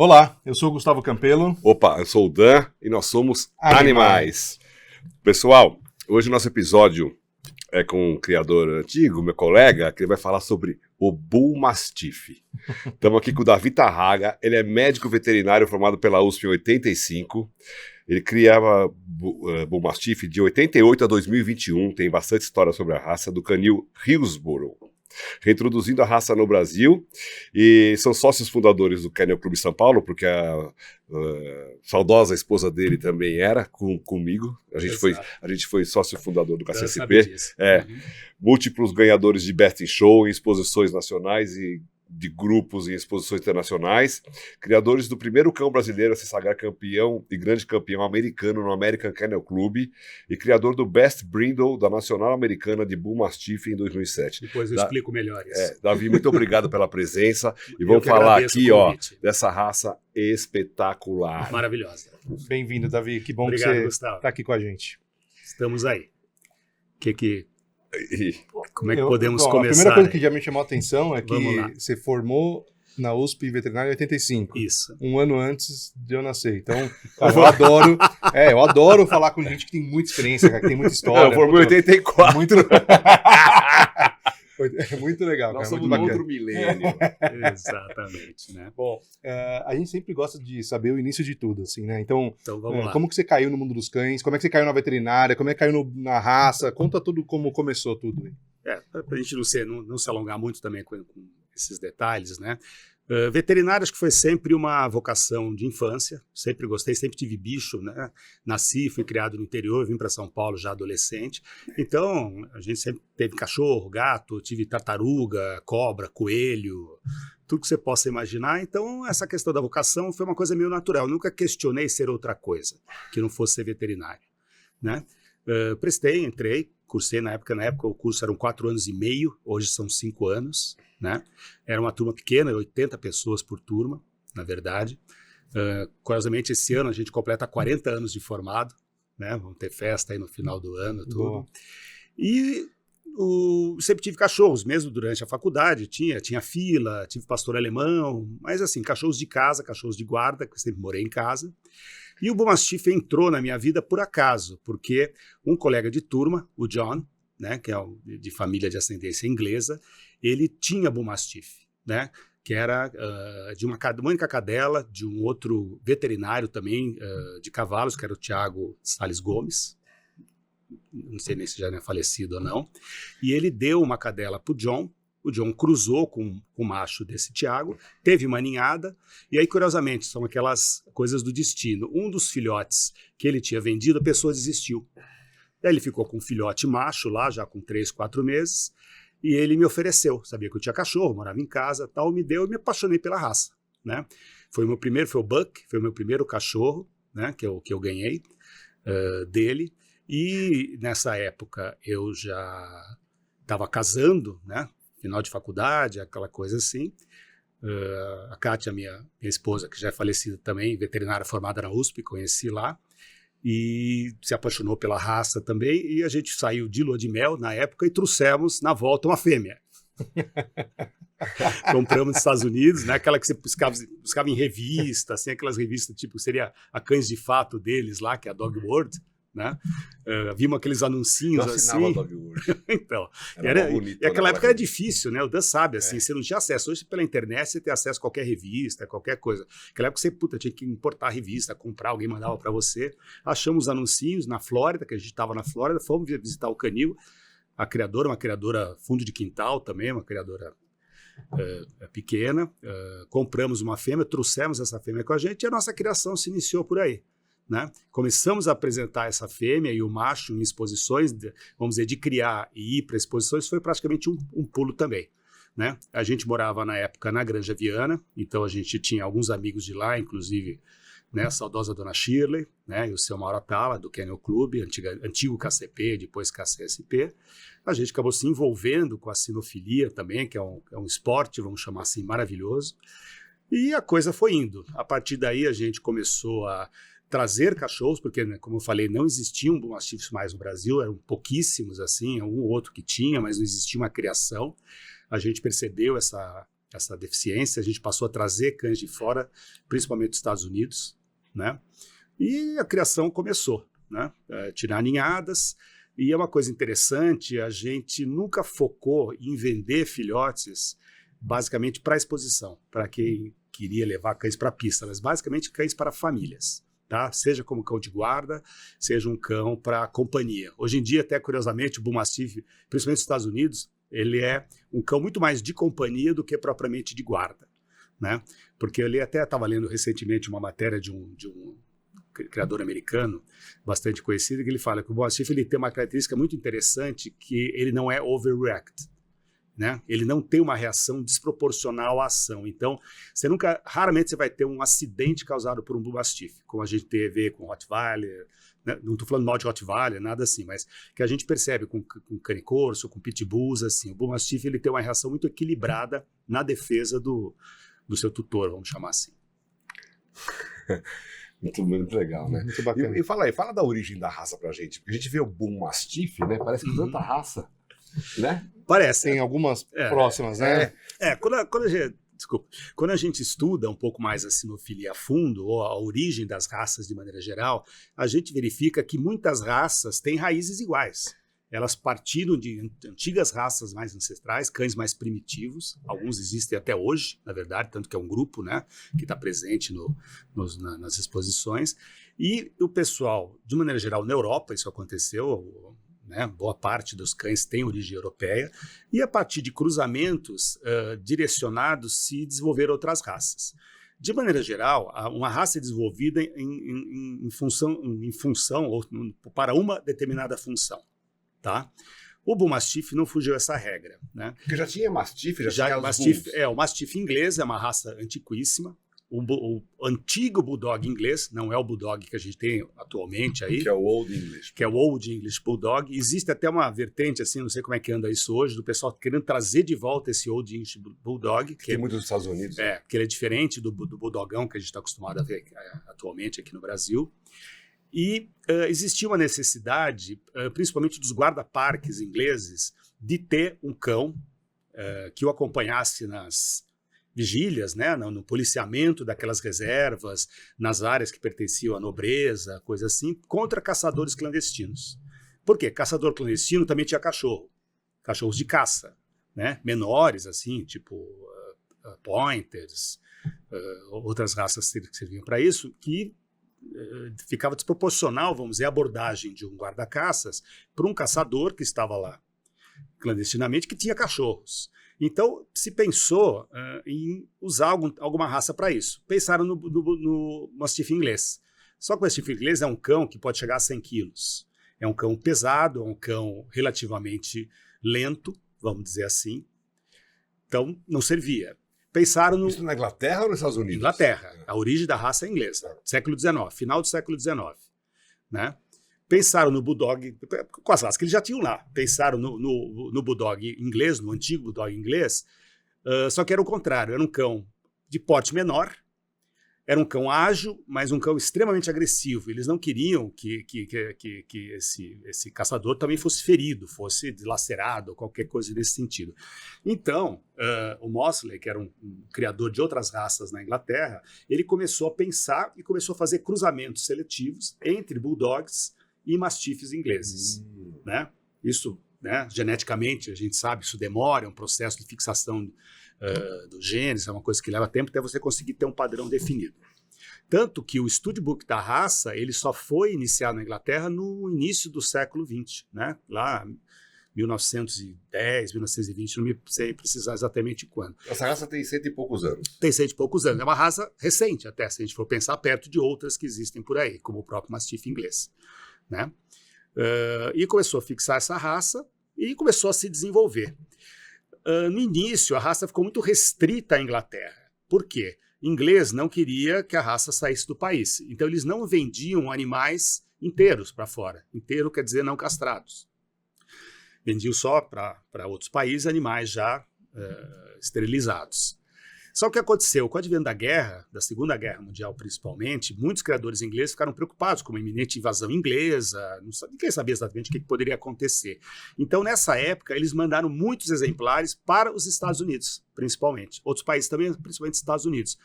Olá, eu sou o Gustavo Campelo. Opa, eu sou o Dan e nós somos Animais. Pessoal, hoje o nosso episódio é com um criador antigo, meu colega, que ele vai falar sobre o Bull Mastiff. Estamos aqui com o Davi Tarraga, ele é médico veterinário formado pela USP em 85. Ele criava Bull Mastiff de 88 a 2021, tem bastante história sobre a raça do canil Hillsborough, reintroduzindo a raça no Brasil, e são sócios fundadores do Kennel Clube São Paulo, porque a saudosa esposa dele também era comigo, a gente foi sócio fundador do KCSP, múltiplos ganhadores de Best in Show em exposições nacionais e de grupos em exposições internacionais, criadores do primeiro cão brasileiro a se sagrar campeão e grande campeão americano no American Kennel Club e criador do Best Brindle da Nacional Americana de Bull Mastiff em 2007. Depois eu explico melhor isso. Davi, muito obrigado pela presença e vamos falar aqui dessa raça espetacular. Maravilhosa. Bem-vindo, Davi, que bom Obrigado, que você Gustavo. está aqui com a gente. Estamos aí. Como é que podemos começar? A primeira coisa que já me chamou a atenção é que Vamos lá. você formou na USP em veterinária em 85. Isso. Um ano antes de eu nascer. Então, cara, eu adoro falar com gente que tem muita experiência, cara, que tem muita história. Eu formei em 84. É muito legal, Nós cara, somos muito um bacana. outro milênio. Exatamente, né? Bom, a gente sempre gosta de saber o início de tudo, assim, né? Então, Então vamos lá. como que você caiu no mundo dos cães? Como é que você caiu na veterinária? Como é que caiu na raça? Conta tudo como começou tudo aí. Para a gente não se alongar muito também com esses detalhes, né? Veterinário acho que foi sempre uma vocação de infância, sempre gostei, sempre tive bicho, né? Nasci, fui criado no interior, vim para São Paulo já adolescente, então a gente sempre teve cachorro, gato, tive tartaruga, cobra, coelho, tudo que você possa imaginar, então essa questão da vocação foi uma coisa meio natural, eu nunca questionei ser outra coisa, que não fosse ser veterinário, né? Prestei, entrei, cursei na época o curso eram 4 anos e meio, hoje são 5 anos, né? Era uma turma pequena, 80 pessoas por turma, na verdade. Curiosamente, esse ano a gente completa 40 anos de formado, né? Vamos ter festa aí no final do ano, tudo. Boa. E sempre tive cachorros, mesmo durante a faculdade, tinha fila, tive pastor alemão, mas assim, cachorros de casa, cachorros de guarda, que eu sempre morei em casa. E o Bull Mastiff entrou na minha vida por acaso, porque um colega de turma, o John, né, que é de família de ascendência inglesa, ele tinha Bull Mastiff, né, que era de uma única cadela de um outro veterinário também de cavalos, que era o Thiago Salles Gomes, não sei nem se já é falecido ou não, e ele deu uma cadela para o John cruzou com o macho desse Thiago, teve uma ninhada, e aí, curiosamente, são aquelas coisas do destino. Um dos filhotes que ele tinha vendido, a pessoa desistiu. Daí ele ficou com um filhote macho lá, já com 3, 4 meses, e ele me ofereceu. Sabia que eu tinha cachorro, morava em casa, tal, me deu e me apaixonei pela raça, né? Foi o Buck, foi o meu primeiro cachorro, né, que eu ganhei dele, e nessa época eu já estava casando, né? Final de faculdade, aquela coisa assim. A Kátia, minha esposa, que já é falecida também, veterinária formada na USP, conheci lá, e se apaixonou pela raça também, e a gente saiu de lua de mel na época e trouxemos na volta uma fêmea. Compramos nos Estados Unidos, né, aquela que você buscava em revista, assim, aquelas revistas tipo, seria a Cães de Fato deles lá, que é a Dog World, né? Vimos aqueles anuncinhos assim. Então, e aquela época era difícil, né? O Dan sabe, assim, você não tinha acesso. Hoje, pela internet, você tem acesso a qualquer revista, qualquer coisa. Naquela época, você tinha que importar a revista, comprar, alguém mandava para você. Achamos os anuncinhos na Flórida, que a gente estava na Flórida, fomos visitar o canil. A criadora, uma criadora fundo de quintal também, uma criadora pequena. Compramos uma fêmea, trouxemos essa fêmea com a gente e a nossa criação se iniciou por aí. Né? Começamos a apresentar essa fêmea e o macho em exposições, vamos dizer, de criar e ir para exposições, foi praticamente um pulo também. Né? A gente morava na época na Granja Viana, então a gente tinha alguns amigos de lá, inclusive, né, a saudosa Dona Shirley, né, e o seu Mauro Atala, do Kennel Club, antigo KCP, depois KCSP. A gente acabou se envolvendo com a sinofilia também, que é um esporte, vamos chamar assim, maravilhoso. E a coisa foi indo. A partir daí a gente começou a trazer cachorros, porque, né, como eu falei, não existiam Bull Mastiffs mais no Brasil, eram pouquíssimos, assim, um ou outro que tinha, mas não existia uma criação. A gente percebeu essa essa deficiência, a gente passou a trazer cães de fora, principalmente dos Estados Unidos, né? E a criação começou, né? Tirar ninhadas, e é uma coisa interessante, a gente nunca focou em vender filhotes basicamente para exposição, para quem queria levar cães para a pista, mas basicamente cães para famílias. Tá? Seja como cão de guarda, seja um cão para companhia. Hoje em dia, até curiosamente, o Bull Mastiff, principalmente nos Estados Unidos, ele é um cão muito mais de companhia do que propriamente de guarda, né? Porque ele até estava lendo recentemente uma matéria de um criador americano, bastante conhecido, que ele fala que o Bull Mastiff ele tem uma característica muito interessante, que ele não é overreact. Né? Ele não tem uma reação desproporcional à ação. Então, raramente você vai ter um acidente causado por um Bull Mastiff, como a gente teve com Rottweiler, né? Não estou falando mal de Rottweiler, nada assim, mas que a gente percebe com Cane Corso, com Pitbulls, assim, o Bull Mastiff ele tem uma reação muito equilibrada na defesa do seu tutor, vamos chamar assim. Muito legal, né? Muito bacana. E fala da origem da raça pra gente, porque a gente vê o Bull Mastiff, né? Parece que tanta raça, né? Parece. Tem algumas próximas, né? Quando a gente estuda um pouco mais a sinofilia a fundo, ou a origem das raças de maneira geral, a gente verifica que muitas raças têm raízes iguais. Elas partiram de antigas raças mais ancestrais, cães mais primitivos. Alguns existem até hoje, na verdade, tanto que é um grupo, né, que está presente nas exposições. E o pessoal, de maneira geral, na Europa, isso aconteceu, né, boa parte dos cães tem origem europeia, e a partir de cruzamentos direcionados se desenvolveram outras raças. De maneira geral, uma raça é desenvolvida em função ou para uma determinada função. Tá? O Bull Mastiff não fugiu essa regra. Né? Porque já tinha Mastiff, já tinha Mastiff, o Mastiff inglês é uma raça antiquíssima. O antigo Bulldog inglês, não é o Bulldog que a gente tem atualmente aí. Que é o Old English. Que é o Old English Bulldog. Existe até uma vertente, assim, não sei como é que anda isso hoje, do pessoal querendo trazer de volta esse Old English Bulldog. Que tem muito nos Estados Unidos. Porque ele é diferente do Bulldogão que a gente está acostumado a ver atualmente aqui no Brasil. E existia uma necessidade, principalmente dos guarda-parques ingleses, de ter um cão que o acompanhasse nas vigílias, né, no policiamento daquelas reservas, nas áreas que pertenciam à nobreza, coisa assim, contra caçadores clandestinos. Por quê? Caçador clandestino também tinha cachorros de caça, né, menores, assim, tipo pointers, outras raças que serviam para isso, que ficava desproporcional, vamos dizer, a abordagem de um guarda-caças para um caçador que estava lá clandestinamente, que tinha cachorros. Então, se pensou em usar alguma raça para isso. Pensaram no Mastiff inglês. Só que o Mastiff inglês é um cão que pode chegar a 100 quilos. É um cão pesado, é um cão relativamente lento, vamos dizer assim. Então, não servia. Pensaram no... Isso na Inglaterra ou nos Estados Unidos? Inglaterra. A origem da raça é inglesa. Século XIX, final do século XIX. Né? Pensaram no Bulldog, com as raças que eles já tinham lá. Pensaram no Bulldog inglês, no antigo Bulldog inglês, só que era o contrário. Era um cão de porte menor, era um cão ágil, mas um cão extremamente agressivo. Eles não queriam que esse caçador também fosse ferido, fosse dilacerado, qualquer coisa nesse sentido. Então, o Mosley, que era um criador de outras raças na Inglaterra, ele começou a pensar e começou a fazer cruzamentos seletivos entre bulldogs e mastifes ingleses. Né? Isso, né, geneticamente, a gente sabe, isso demora, é um processo de fixação dos genes, é uma coisa que leva tempo até você conseguir ter um padrão definido. Tanto que o Studbook da raça ele só foi iniciado na Inglaterra no início do século XX, né? Lá 1910, 1920, não me sei precisar exatamente quando. Essa raça tem 100 e poucos anos. Tem 100 e poucos anos. É uma raça recente até, se a gente for pensar perto de outras que existem por aí, como o próprio Mastiff inglês. Né? E começou a fixar essa raça e começou a se desenvolver. No início, a raça ficou muito restrita à Inglaterra. Por quê? O inglês não queria que a raça saísse do país. Então, eles não vendiam animais inteiros para fora. Inteiro quer dizer não castrados. Vendiam só para outros países animais já esterilizados. Só que o que aconteceu? Com o advento da guerra, da Segunda Guerra Mundial principalmente, muitos criadores ingleses ficaram preocupados com uma iminente invasão inglesa, ninguém sabia exatamente o que poderia acontecer. Então, nessa época, eles mandaram muitos exemplares para os Estados Unidos, principalmente. Outros países também, principalmente os Estados Unidos.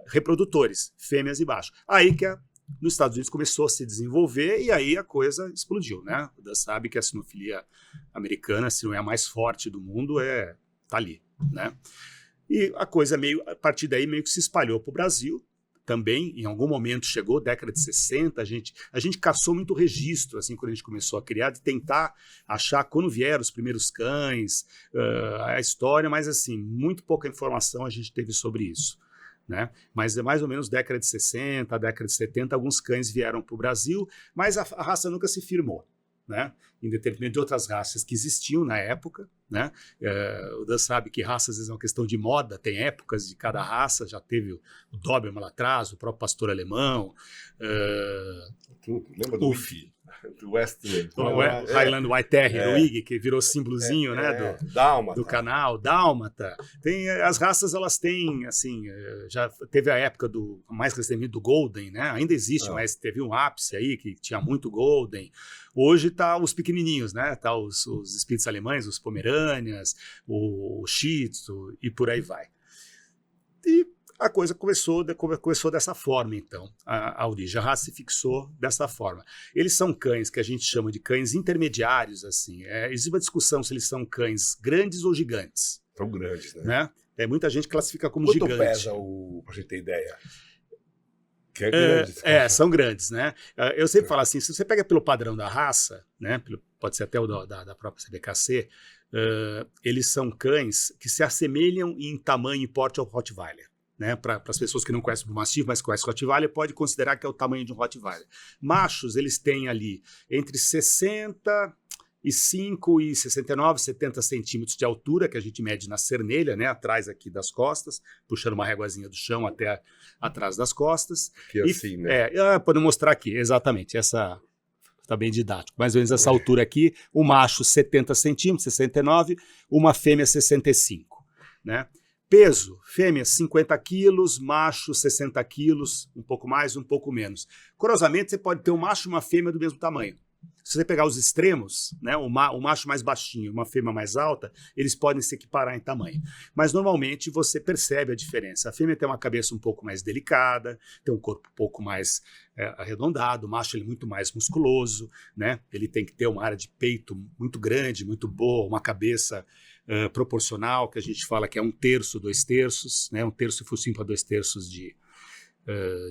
Reprodutores, fêmeas e machos. Aí que nos Estados Unidos começou a se desenvolver e aí a coisa explodiu, né? O Dan sabe que a sinofilia americana, se não é a mais forte do mundo, tá ali, né? E a coisa a partir daí meio que se espalhou para o Brasil também, em algum momento chegou, década de 60, a gente caçou muito registro, assim, quando a gente começou a criar, de tentar achar quando vieram os primeiros cães, a história, mas assim, muito pouca informação a gente teve sobre isso. Né? Mas é mais ou menos década de 60, década de 70, alguns cães vieram para o Brasil, mas a raça nunca se firmou, né? Em detrimento de outras raças que existiam na época, né? O Dan sabe que raça às vezes é uma questão de moda, tem épocas de cada raça, já teve o Doberman lá atrás, o próprio pastor alemão, Lembra do Wigg? Do Westland. o Highland White Terrier, o Wigg, que virou símbolozinho, né, do canal, Dálmata. Tem, as raças, elas têm, assim, já teve a época mais recentemente do Golden, né? Ainda existe, mas teve um ápice aí que tinha muito Golden. Hoje tá os pequenininhos, né? Tá os Spitz alemães, os Pomerânias, o Shih Tzu e por aí vai. E a coisa começou dessa forma, então, a origem. A raça se fixou dessa forma. Eles são cães que a gente chama de cães intermediários, assim. Existe uma discussão se eles são cães grandes ou gigantes. São grandes, né? Muita gente classifica como Quanto gigante. pesa pra gente ter ideia? Que é grande. São grandes, né? Eu sempre falo assim, se você pega pelo padrão da raça, né? Pode ser até o da própria CBKC, eles são cães que se assemelham em tamanho e porte ao Rottweiler. Né, para as pessoas que não conhecem o Mastiff, mas conhecem o Rottweiler, pode considerar que é o tamanho de um Rottweiler. Machos, eles têm ali entre 65 e 69, 70 centímetros de altura, que a gente mede na cernelha, né, atrás aqui das costas, puxando uma réguazinha do chão até atrás das costas. Que assim, né? Podemos mostrar aqui, exatamente, essa... Está bem didático. Mais ou menos essa altura aqui, o macho 70 centímetros, 69, uma fêmea 65, né? Peso, fêmea 50 quilos, macho 60 quilos, um pouco mais, um pouco menos. Curiosamente, você pode ter um macho e uma fêmea do mesmo tamanho. Se você pegar os extremos, né, o macho mais baixinho e uma fêmea mais alta, eles podem se equiparar em tamanho. Mas normalmente você percebe a diferença. A fêmea tem uma cabeça um pouco mais delicada, tem um corpo um pouco mais arredondado, o macho ele é muito mais musculoso, né? Ele tem que ter uma área de peito muito grande, muito boa, uma cabeça proporcional, que a gente fala que é 1/3, 2/3, né? 1/3 focinho para 2/3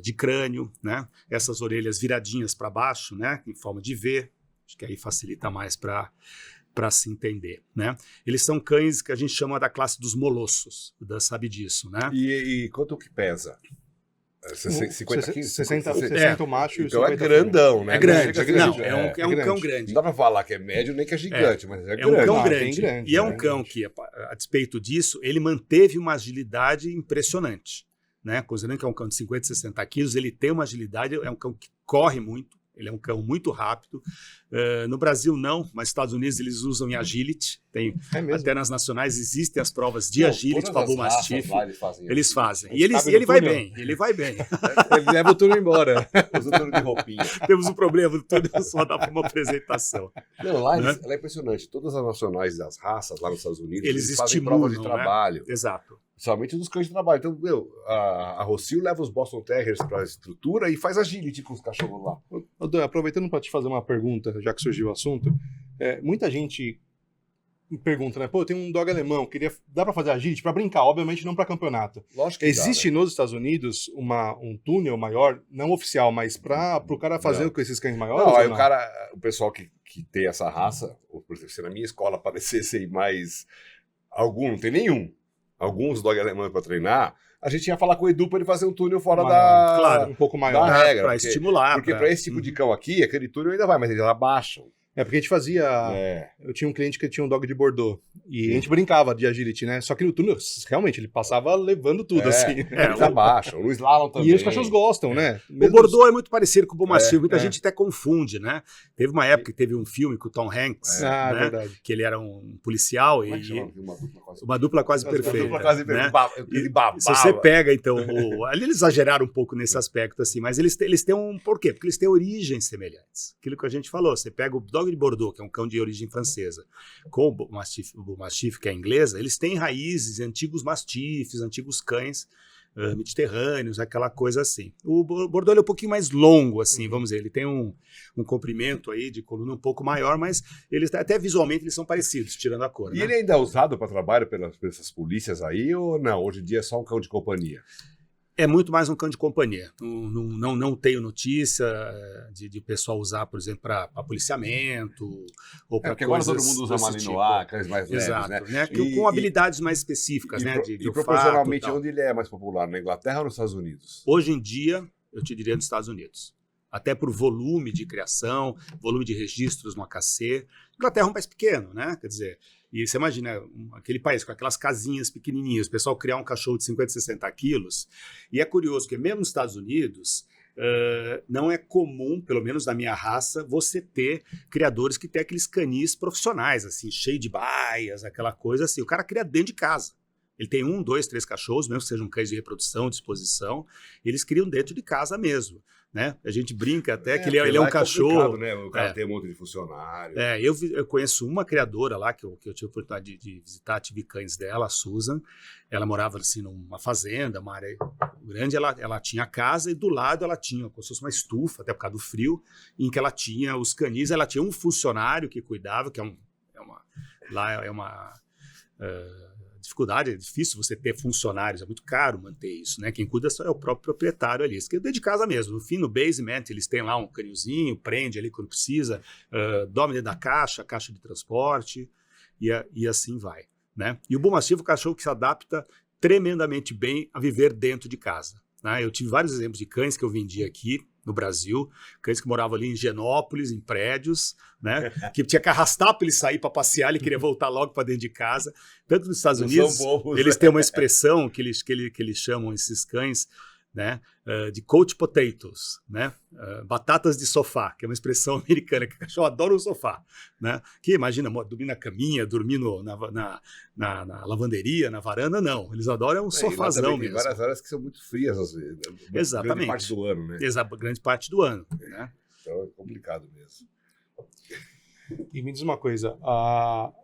de crânio, né? Essas orelhas viradinhas para baixo, né? Em forma de V, acho que aí facilita mais para se entender, né? Eles são cães que a gente chama da classe dos molossos, o Dan sabe disso, né? E quanto que pesa? 50 quilos? 60 o macho então e 50 é grandão, né? É grande, é um cão grande. Não dá pra falar que é médio nem que é gigante, mas é grande. É um cão bem grande. grande, E é um cão que, a despeito disso, ele manteve uma agilidade impressionante, né? Considerando que é um cão de 50, 60 quilos, ele tem uma agilidade, é um cão que corre muito, ele é um cão muito rápido. No Brasil não, mas nos Estados Unidos eles usam em agility. Até nas nacionais existem as provas de agility para Bull Mastiff. Eles fazem. E ele vai bem, ele vai bem. Ele leva o turno embora. Usa o turno de roupinha. Temos um problema, o turno só dá para uma apresentação. Não, lá é impressionante. Todas as nacionais das raças lá nos Estados Unidos, eles fazem estimulam, prova de trabalho. Né? Exato. Somente dos cães de trabalho. Então, a Rocio leva os Boston Terriers para a estrutura e faz agility com os cachorros lá. Dan, aproveitando para te fazer uma pergunta, já que surgiu o assunto, muita gente me pergunta, né? Pô, eu tenho um dog alemão, dá para fazer agility para brincar, obviamente não para campeonato. Lógico que existe dá, né? Nos Estados Unidos um túnel maior, não oficial, mas para o cara fazer com esses cães maiores? Não, aí o pessoal que tem essa raça, por exemplo, se na minha escola aparecesse mais não tem nenhum. Alguns dog alemães para treinar, a gente ia falar com o Edu para ele fazer um túnel fora claro, um pouco maior da regra. Para estimular. Porque para esse tipo de cão aqui, aquele túnel ainda vai, mas eles abaixam. É porque a gente fazia. Eu tinha um cliente que tinha um dog de Bordeaux. E a gente brincava de agility, né? Só que no túnel, realmente, ele passava levando tudo, assim. Eles abaixam. O slalom também. E os cachorros gostam, né? O Bordeaux é muito parecido com o Bull Mastiff. Muita gente até confunde, né? Teve uma época que teve um filme com o Tom Hanks, né? Verdade. Que ele era um policial. Como é que chama? Uma dupla quase perfeita. Uma dupla quase perfeita. Ele babava. Se você pega, então, ali eles exageraram um pouco nesse aspecto, assim, mas eles têm um... Por quê? Porque eles têm origens semelhantes. Aquilo que a gente falou, você pega o Dog de Bordeaux, que é um cão de origem francesa, com o Bull Mastiff, que é inglesa, eles têm raízes, antigos mastifes, antigos cães mediterrâneos, aquela coisa assim. O Bordeaux ele é um pouquinho mais longo, assim, vamos dizer, ele tem um comprimento aí de coluna um pouco maior, mas eles até visualmente eles são parecidos, tirando a cor. E né? ele ainda é usado para trabalho por essas polícias aí ou não? Hoje em dia é só um cão de companhia? É muito mais um cão de companhia. Não tenho notícia de pessoal usar, por exemplo, para policiamento ou para porque agora coisas todo mundo usa desse Malinois, cães mais leves, Exato, né? com habilidades mais específicas, né? De E olfato, proporcionalmente tal. onde ele é mais popular, na Inglaterra ou nos Estados Unidos? Hoje em dia, eu te diria nos Estados Unidos. Até por volume de criação, volume de registros no AKC. Inglaterra é um país pequeno, né? Quer dizer, e você imagina aquele país com aquelas casinhas pequenininhas, o pessoal criar um cachorro de 50, 60 quilos. E é curioso que mesmo nos Estados Unidos, não é comum, pelo menos na minha raça, você ter criadores que têm aqueles canis profissionais, assim, cheio de baias, aquela coisa assim. O cara cria dentro de casa. Ele tem 1, 2, 3 cachorros, mesmo que sejam cães de reprodução, de exposição, eles criam dentro de casa mesmo. Né? A gente brinca até que ele é um cachorro. Né? O cara tem um monte de funcionário. Eu conheço uma criadora lá que eu tive a oportunidade de visitar, tive cães dela, a Susan. Ela morava assim numa fazenda, uma área grande. Ela tinha casa e do lado ela tinha como se fosse uma estufa, até por causa do frio, em que ela tinha os canis. Ela tinha um funcionário que cuidava, que é uma dificuldade, é difícil você ter funcionários, é muito caro manter isso, né? Quem cuida só é o próprio proprietário ali. Isso que é dentro de casa mesmo. No fim, no basement, eles têm lá um canilzinho, prende ali quando precisa, dorme dentro da caixa de transporte, e assim vai, né? E o Bull Mastiff é um cachorro que se adapta tremendamente bem a viver dentro de casa, né? Eu tive vários exemplos de cães que eu vendi aqui no Brasil, cães que moravam ali em Genópolis, em prédios, né? Que tinha que arrastar para ele sair para passear, ele queria voltar logo para dentro de casa. Tanto nos Estados Unidos, eles têm uma expressão que eles chamam esses cães, né? De coach potatoes, né? Batatas de sofá, que é uma expressão americana, que o cachorro adora o sofá, né? Que imagina, dormir na caminha, dormir na lavanderia, na varanda, não. Eles adoram um sofazão mesmo. Tem várias horas que são muito frias, às vezes. Exatamente. Grande parte do ano, né? Grande parte do ano, né? Então é complicado mesmo. E me diz uma coisa,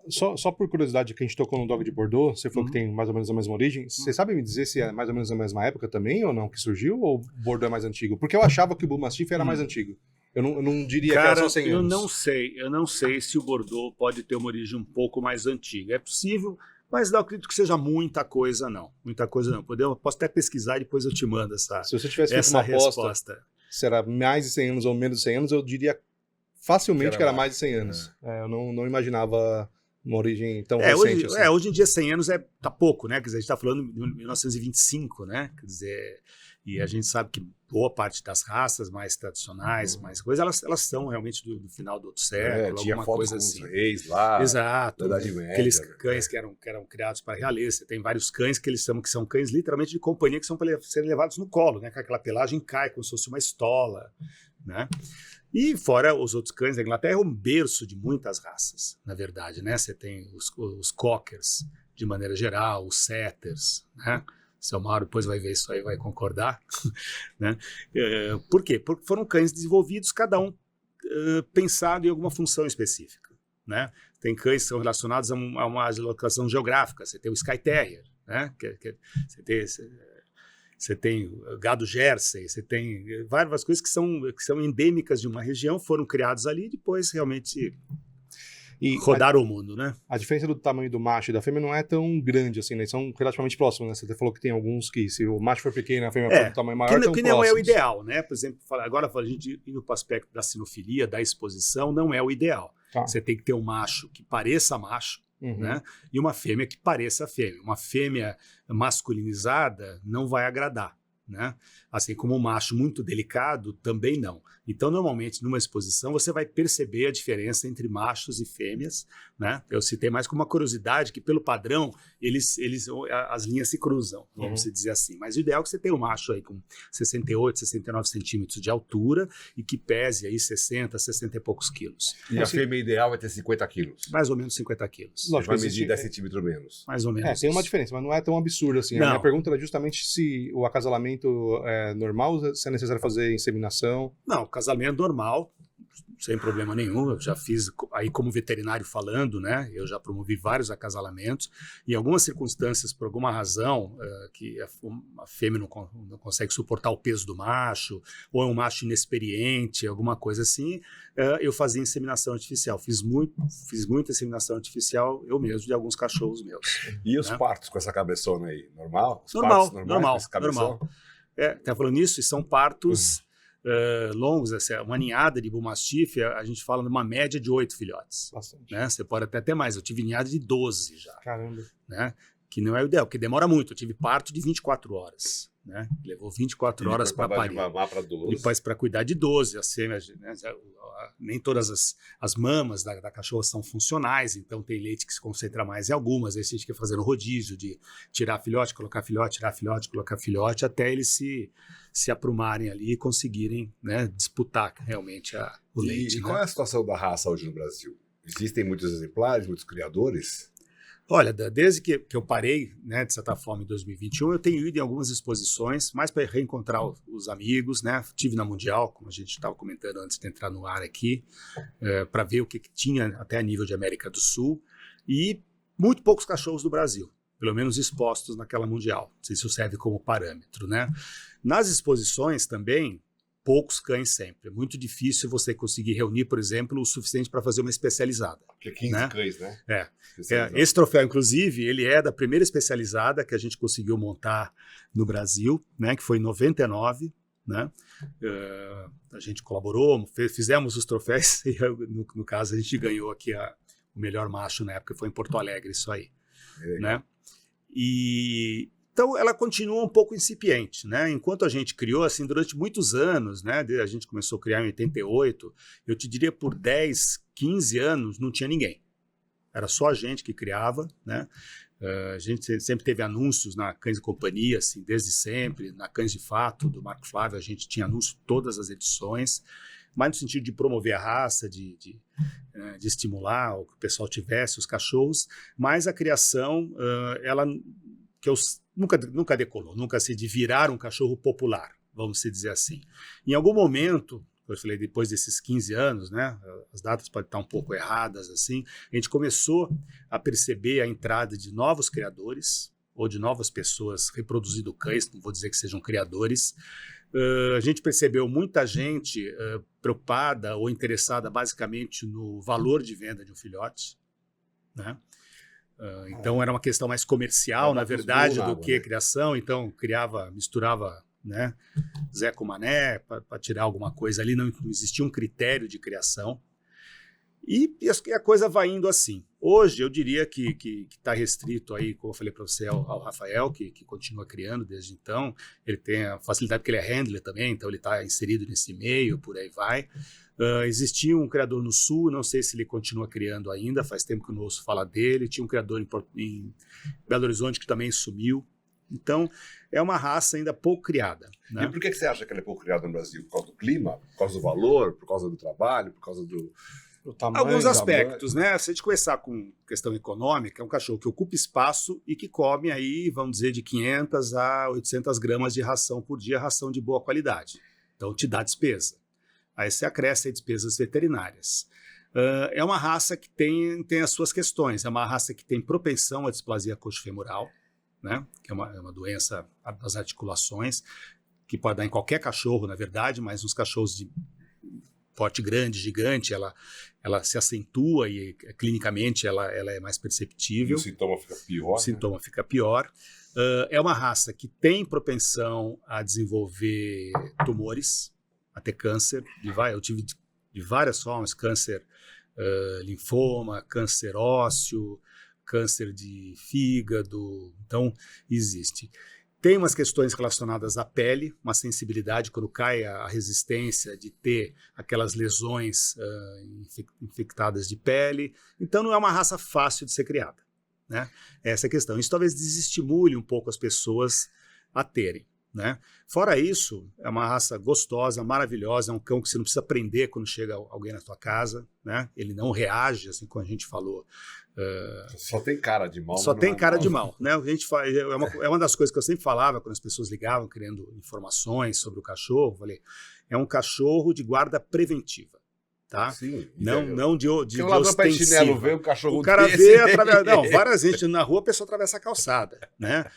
só por curiosidade, que a gente tocou no Dog de Bordeaux, você falou que tem mais ou menos a mesma origem, você sabe me dizer se é mais ou menos na mesma época também ou não que surgiu, ou o Bordeaux é mais antigo? Porque eu achava que o Bull Mastiff era mais antigo. Eu não diria que era só 100 anos. Eu não sei se o Bordeaux pode ter uma origem um pouco mais antiga. É possível, mas não acredito que seja muita coisa, não. Muita coisa, não. Posso até pesquisar e depois eu te mando essa Se você tivesse feito uma aposta, resposta. Se era mais de 100 anos ou menos de 100 anos, eu diria facilmente que era mais de 100 anos. Eu não imaginava uma origem tão recente. Hoje em dia 100 anos tá pouco, né? Quer dizer, a gente está falando de 1925, né? Quer dizer, e a gente sabe que boa parte das raças mais tradicionais, mais coisas, elas são realmente do final do outro século, tinha alguma foto coisa com assim. Os reis lá. Exato. Da Idade Média, aqueles cães que eram criados para realeza. Você tem vários cães que eles chamam que são cães literalmente de companhia, que são para serem levados no colo, né? Com aquela pelagem cai como se fosse uma estola, né? E fora os outros cães, a Inglaterra é um berço de muitas raças, na verdade, né? Você tem os cockers, de maneira geral, os setters, né? Seu Mauro depois vai ver isso aí, vai concordar, né? Por quê? Porque foram cães desenvolvidos, cada um pensado em alguma função específica, né? Tem cães que são relacionados a uma locação geográfica, você tem o Skye Terrier, né? Você tem gado Jersey, você tem várias coisas que são endêmicas de uma região, foram criados ali e depois realmente rodaram o mundo, né? A diferença do tamanho do macho e da fêmea não é tão grande assim, né? São relativamente próximos, né? Você até falou que tem alguns que, se o macho for pequeno e a fêmea for do tamanho maior, que não é o ideal, né? Por exemplo, agora a gente indo para o aspecto da sinofilia, da exposição, não é o ideal. Tá. Você tem que ter um macho que pareça macho, né? E uma fêmea que pareça fêmea. Uma fêmea masculinizada não vai agradar, né? Assim como um macho muito delicado também não. Então, normalmente, numa exposição, você vai perceber a diferença entre machos e fêmeas, né? Eu citei mais como uma curiosidade que, pelo padrão, as linhas se cruzam, vamos dizer assim. Mas o ideal é que você tenha um macho aí com 68, 69 centímetros de altura e que pese aí 60, 60 e poucos quilos. E a fêmea ideal é ter 50 quilos. Mais ou menos 50 quilos. Você vai medir 10 centímetros menos. Mais ou menos. Tem uma isso. diferença, mas não é tão absurdo assim. Não. A minha pergunta era justamente se o acasalamento é normal, se é necessário fazer inseminação. Não, casamento normal, sem problema nenhum. Eu já fiz aí como veterinário falando, né? Eu já promovi vários acasalamentos. Em algumas circunstâncias, por alguma razão, que a fêmea não consegue suportar o peso do macho, ou é um macho inexperiente, alguma coisa assim, eu fazia inseminação artificial. Fiz muita inseminação artificial eu mesmo, de alguns cachorros meus. E os partos com essa cabeçona aí? Normal? Os Normal, partos normais com esse cabeção? normal. Tá falando nisso? E são partos longos, uma ninhada de Bull Mastiff, a gente fala numa média de 8 filhotes. Bastante. Né? Você pode até ter mais. Eu tive ninhada de 12 já. Caramba. Né? Que não é o ideal, porque demora muito. Eu tive parto de 24 horas. Né? Levou 24 horas para parir. Depois para cuidar de 12. As fêmeas, né? Nem todas as mamas da cachorra são funcionais, então tem leite que se concentra mais em algumas. Aí a gente quer fazer um rodízio de tirar filhote, colocar filhote, tirar filhote, colocar filhote, até eles se aprumarem ali e conseguirem, né, disputar realmente o leite. E qual é a situação da raça hoje no Brasil? Existem muitos exemplares, muitos criadores? Olha, desde que eu parei, né, de certa forma, em 2021, eu tenho ido em algumas exposições, mais para reencontrar os amigos, né? Tive na Mundial, como a gente estava comentando antes de entrar no ar aqui, para ver o que tinha até a nível de América do Sul, e muito poucos cachorros do Brasil, pelo menos expostos naquela Mundial. Não sei se isso serve como parâmetro, né? Nas exposições também, poucos cães sempre. É muito difícil você conseguir reunir, por exemplo, o suficiente para fazer uma especializada. Porque 15 cães, né? Esse troféu, inclusive, ele é da primeira especializada que a gente conseguiu montar no Brasil, né, que foi em 99, né? A gente colaborou, fizemos os troféus e, no caso, a gente ganhou aqui o melhor macho na época, foi em Porto Alegre, isso aí. Né? Então, ela continua um pouco incipiente, né? Enquanto a gente criou, assim, durante muitos anos, né? A gente começou a criar em 88, eu te diria por 10, 15 anos, não tinha ninguém. Era só a gente que criava, né? A gente sempre teve anúncios na Cães e Companhia, assim, desde sempre. Na Cães de Fato, do Marco Flávio, a gente tinha anúncio em todas as edições, mas no sentido de promover a raça, de estimular o que o pessoal tivesse, os cachorros, mas a criação, ela... que eu nunca decolou, nunca se de virar um cachorro popular, vamos dizer assim. Em algum momento, eu falei depois desses 15 anos, né, as datas podem estar um pouco erradas, assim, a gente começou a perceber a entrada de novos criadores, ou de novas pessoas reproduzindo cães, não vou dizer que sejam criadores. A gente percebeu muita gente preocupada ou interessada basicamente no valor de venda de um filhote, né? Então era uma questão mais comercial, na verdade, do que criação. Então misturava, né, Zé com Mané para tirar alguma coisa ali. Não existia um critério de criação. E a coisa vai indo assim. Hoje eu diria que está restrito aí, como eu falei para você, ao Rafael, que continua criando desde então. Ele tem a facilidade porque ele é handler também, então ele está inserido nesse meio, por aí vai. Existia um criador no Sul, não sei se ele continua criando ainda, faz tempo que eu não ouço falar dele. Tinha um criador em Belo Horizonte que também sumiu. Então, é uma raça ainda pouco criada. Né? E por que você acha que ela é pouco criada no Brasil? Por causa do clima? Por causa do valor? Por causa do trabalho? Por causa do tamanho? Alguns aspectos, né? Se a gente começar com questão econômica, é um cachorro que ocupa espaço e que come aí, vamos dizer, de 500 a 800 gramas de ração por dia, ração de boa qualidade. Então, te dá despesa. Aí você acresce aí despesas veterinárias. É uma raça que tem as suas questões. É uma raça que tem propensão à displasia coxofemoral, né? Que é uma doença das articulações, que pode dar em qualquer cachorro, na verdade, mas nos cachorros de porte grande, gigante, ela se acentua e clinicamente ela é mais perceptível. E o sintoma fica pior. O sintoma fica pior. É uma raça que tem propensão a desenvolver tumores, a ter câncer. Eu tive de várias formas, câncer linfoma, câncer ósseo, câncer de fígado. Então, existe. Tem umas questões relacionadas à pele, uma sensibilidade quando cai a resistência de ter aquelas lesões infectadas de pele. Então não é uma raça fácil de ser criada, né? Essa é a questão. Isso talvez desestimule um pouco as pessoas a terem, né? Fora isso, é uma raça gostosa, maravilhosa, é um cão que você não precisa prender quando chega alguém na tua casa, né? Ele não reage, assim como a gente falou. Só tem cara de mal. Só tem cara de mal, né? A gente é uma das coisas que eu sempre falava quando as pessoas ligavam querendo informações sobre o cachorro. Falei, é um cachorro de guarda preventiva, tá? Sim, não de porque o ladrão pé de chinelo vê um cachorro o cara desse, vê através. Não, várias vezes na rua a pessoa atravessa a calçada, né?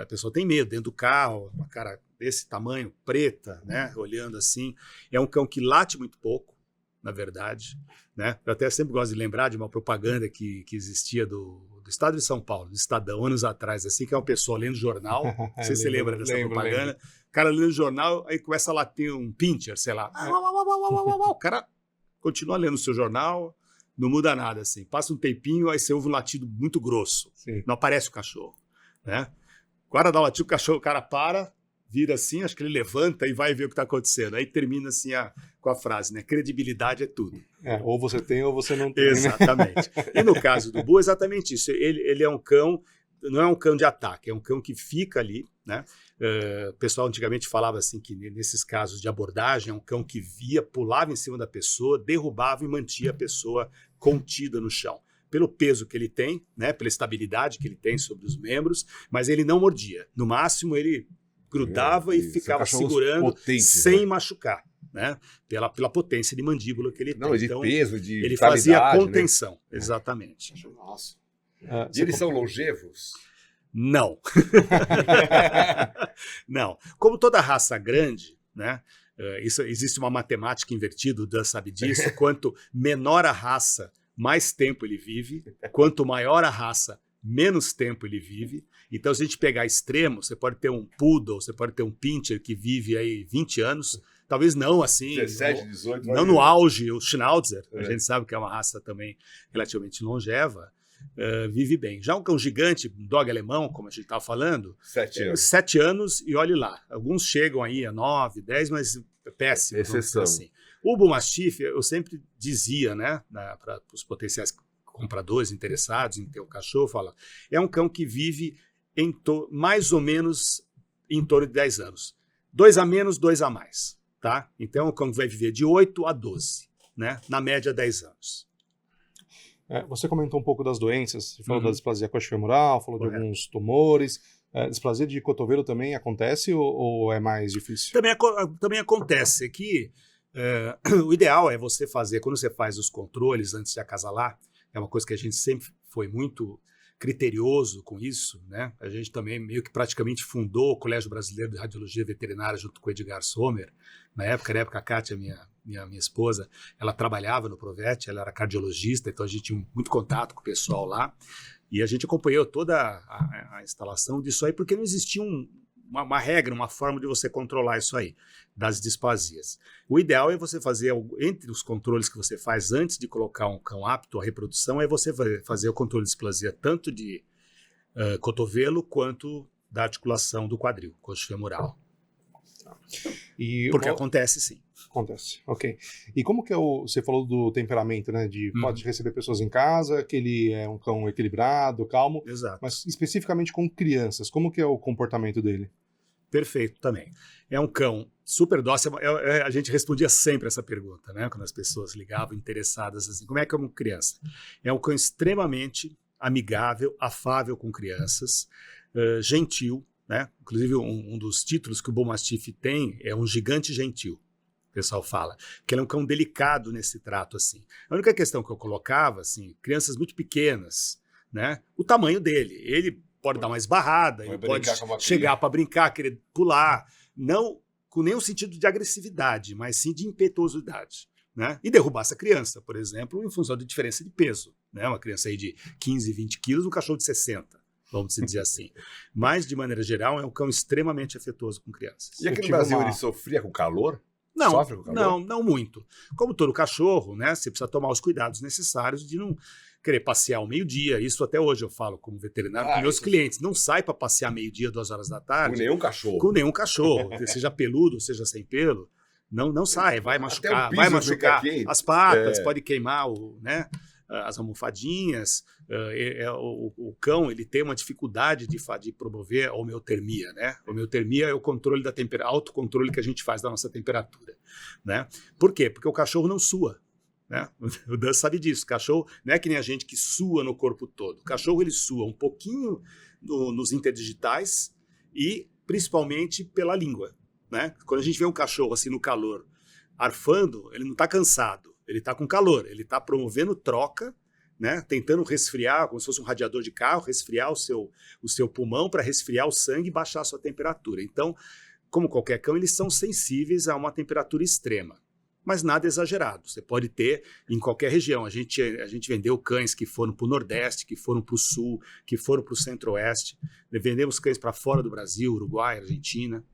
A pessoa tem medo dentro do carro, uma cara desse tamanho, preta, né? Olhando assim. É um cão que late muito pouco, na verdade, né? Eu até sempre gosto de lembrar de uma propaganda que existia do estado de São Paulo, do Estadão, anos atrás, assim, que é uma pessoa lendo jornal. Não sei se você lembra dessa propaganda. O cara lendo jornal, aí começa a latir um pincher, sei lá. O cara continua lendo o seu jornal, não muda nada, assim. Passa um tempinho, aí você ouve um latido muito grosso. Sim. Não aparece o cachorro, né? O cara dá um latido, o cara para, vira assim, acho que ele levanta e vai ver o que está acontecendo. Aí termina assim com a frase, né? Credibilidade é tudo. Ou você tem ou você não tem. Exatamente. E no caso do Boo, exatamente isso. Ele é um cão, não é um cão de ataque, é um cão que fica ali, né? O pessoal antigamente falava assim que nesses casos de abordagem é um cão que via, pulava em cima da pessoa, derrubava e mantinha a pessoa contida no chão. Pelo peso que ele tem, né? Pela estabilidade que ele tem sobre os membros, mas ele não mordia. No máximo ele grudava e ficava segurando sem machucar, né? Pela potência de mandíbula que ele tem. De então, peso, de ele fazia contenção, né? Exatamente. Nossa. E eles são longevos? Não. Não. Como toda raça grande, né? Existe uma matemática invertida, o Dan sabe disso. Quanto menor a raça, mais tempo ele vive. Quanto maior a raça, menos tempo ele vive. Então, se a gente pegar extremos, você pode ter um poodle, você pode ter um pincher que vive aí 20 anos, talvez não assim, 17, 18, não no auge, o Schnauzer, a gente sabe que é uma raça também relativamente longeva, vive bem. Já um cão gigante, um dog alemão, como a gente estava falando, 7 anos. 7 anos e olhe lá. Alguns chegam aí a 9, 10, mas é péssimo. Exceção. Assim. O Bull Mastiff, eu sempre dizia, né, para os potenciais compradores interessados em ter um cachorro, fala, é um cão que vive mais ou menos em torno de 10 anos. 2 a menos, 2 a mais. Tá? Então, o cão vai viver de 8 a 12, né? Na média, 10 anos. Você comentou um pouco das doenças, você falou da displasia coxofemoral, falou de alguns tumores. Displasia de cotovelo também acontece ou é mais difícil? Também acontece que o ideal é você fazer, quando você faz os controles antes de acasalar, é uma coisa que a gente sempre foi muito criterioso com isso, né? A gente também meio que praticamente fundou o Colégio Brasileiro de Radiologia Veterinária junto com o Edgar Sommer. Na época a Kátia, minha esposa, ela trabalhava no Provet, ela era cardiologista, então a gente tinha muito contato com o pessoal lá e a gente acompanhou toda a instalação disso aí, porque não existia uma regra, uma forma de você controlar isso aí, das displasias. O ideal é você fazer, entre os controles que você faz antes de colocar um cão apto à reprodução, é você fazer o controle de displasia tanto de cotovelo quanto da articulação do quadril, coxofemoral. Porque acontece sim. Acontece, ok. E como que você falou do temperamento, né? Pode receber pessoas em casa, que ele é um cão equilibrado, calmo. Exato. Mas especificamente com crianças, como que é o comportamento dele? Perfeito também. É um cão super dócil. A gente respondia sempre essa pergunta, né? Quando as pessoas ligavam interessadas assim, como é que é uma criança? É um cão extremamente amigável, afável com crianças, gentil, né? Inclusive um dos títulos que o Bull Mastiff tem é um gigante gentil. O pessoal fala, que ele é um cão delicado nesse trato, assim. A única questão que eu colocava, assim, crianças muito pequenas, né? O tamanho dele. Ele pode dar uma esbarrada, ele pode chegar para brincar, querer pular, não com nenhum sentido de agressividade, mas sim de impetuosidade, né? E derrubar essa criança, por exemplo, em função de diferença de peso, né? Uma criança aí de 15, 20 quilos, um cachorro de 60. Vamos dizer assim. Mas, de maneira geral, é um cão extremamente afetuoso com crianças. E aqui no Brasil ele sofria com calor? Sofre com calor? Não muito. Como todo cachorro, né, você precisa tomar os cuidados necessários de não querer passear ao meio-dia. Isso até hoje eu falo como veterinário com meus clientes. Não sai para passear meio-dia, 2 horas da tarde. Com nenhum cachorro. Com nenhum cachorro, seja peludo, seja sem pelo. Não sai, vai machucar, as patas, pode queimar né, as almofadinhas. O cão ele tem uma dificuldade de promover a homeotermia, né? Homeotermia é o controle da autocontrole que a gente faz da nossa temperatura, né? Por quê? Porque o cachorro não sua, né? O Dan sabe disso. O cachorro não é que nem a gente que sua no corpo todo. O cachorro ele sua um pouquinho nos interdigitais e principalmente pela língua, né? Quando a gente vê um cachorro assim no calor arfando, ele não está cansado, ele está com calor, ele está promovendo troca, né? Tentando resfriar, como se fosse um radiador de carro, resfriar o seu pulmão para resfriar o sangue e baixar a sua temperatura. Então, como qualquer cão, eles são sensíveis a uma temperatura extrema, mas nada exagerado. Você pode ter em qualquer região. A gente vendeu cães que foram para o Nordeste, que foram para o Sul, que foram para o Centro-Oeste. Vendemos cães para fora do Brasil, Uruguai, Argentina,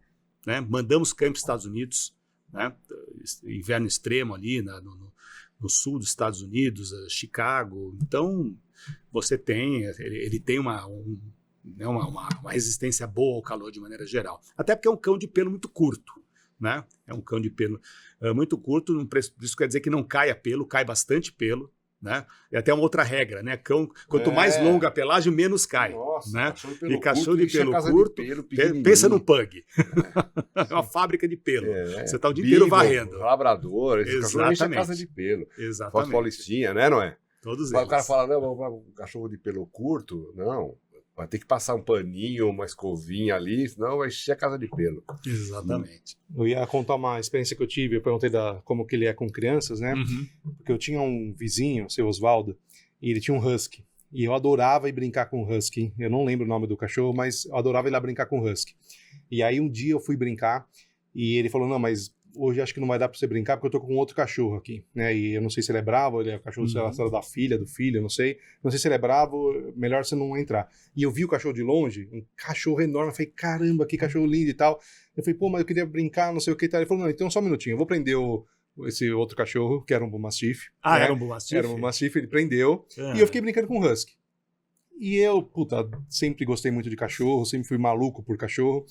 né? Mandamos cães para os Estados Unidos, né? Inverno extremo ali no sul dos Estados Unidos, Chicago. Então, você tem, ele tem uma resistência boa ao calor de maneira geral. Até porque é um cão de pelo muito curto, né? É um cão de pelo muito curto, isso quer dizer que não cai pelo, cai bastante pelo, né? E até uma outra regra, né? Cão, quanto mais longa a pelagem, menos cai. Nossa, né? E cachorro de pelo curto, pensa no pug. É uma fábrica de pelo. Você está o dia inteiro varrendo. Labrador, esse cachorro enche a casa de pelo. Exatamente. Paulistinha, né? Não é? Todos eles. O cara fala, não, um cachorro de pelo curto, não. Vai ter que passar um paninho, uma escovinha ali, senão vai encher a casa de pelo. Exatamente. Eu ia contar uma experiência que eu tive, eu perguntei como que ele é com crianças, né? Porque eu tinha um vizinho, o seu Osvaldo, e ele tinha um husky. E eu adorava ir brincar com o husky. Eu não lembro o nome do cachorro, mas eu adorava ir lá brincar com o husky. E aí um dia eu fui brincar e ele falou, não, mas hoje acho que não vai dar pra você brincar porque eu tô com outro cachorro aqui, né? E eu não sei se ele é bravo, ele é o cachorro sei lá, da filha, do filho, não sei. Não sei se ele é bravo, melhor você não entrar. E eu vi o cachorro de longe, um cachorro enorme, eu falei, caramba, que cachorro lindo e tal. Eu falei, pô, mas eu queria brincar, não sei o que e tal. Ele falou, não, então só um minutinho, eu vou prender esse outro cachorro, que era um Bull Mastiff. Ah, né? era um Bull Mastiff? Era um Bull Mastiff, ele prendeu. E eu fiquei brincando com o husky. E eu, sempre gostei muito de cachorro, sempre fui maluco por cachorro.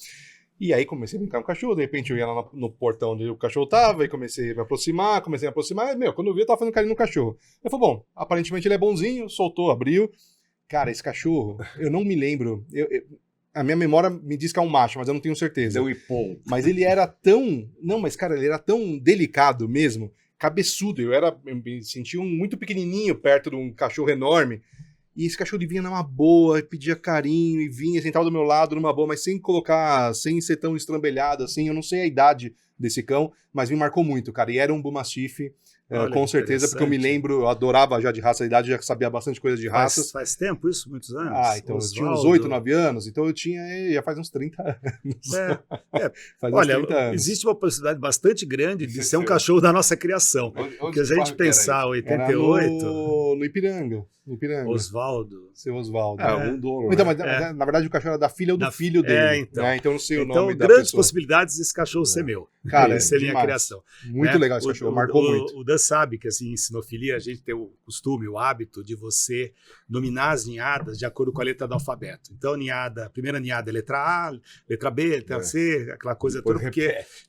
E aí comecei a brincar com o cachorro, de repente eu ia lá no portão onde o cachorro tava e comecei a me aproximar, e, quando eu vi eu tava fazendo carinho no cachorro. Eu falei, bom, aparentemente ele é bonzinho, soltou, abriu. Cara, esse cachorro, eu não me lembro, a minha memória me diz que é um macho, mas eu não tenho certeza. Deu ipom. Mas ele era tão, ele era tão delicado mesmo, cabeçudo, eu me sentia muito pequenininho perto de um cachorro enorme. E esse cachorro ele vinha numa boa, pedia carinho, e vinha, sentava do meu lado numa boa, mas sem ser tão estrambelhado assim. Eu não sei a idade desse cão, mas me marcou muito, cara. E era um Bull Mastiff, com certeza, porque eu me lembro, eu adorava já de raça, a idade, já sabia bastante coisa de raças. Faz tempo isso? Muitos anos? Ah, então eu tinha uns 8, 9 anos, então eu tinha, já faz uns 30 anos. Faz uns 30 anos. Existe uma possibilidade bastante grande de ser um cachorro da nossa criação. Porque se a gente pensar 88... No Ipiranga. Osvaldo. Seu Osvaldo. Um dono. Então, mas na verdade o cachorro era da filha ou do filho dele. Então. Né? Então eu não sei o nome da grandes pessoa. possibilidades desse cachorro ser meu. Cara, ser minha criação. Muito legal esse cachorro, marcou muito. O Dan sabe que assim, em sinofilia a gente tem o costume, o hábito de você nominar as ninhadas de acordo com a letra do alfabeto. Então a primeira ninhada é letra A, letra B, letra C, aquela coisa toda,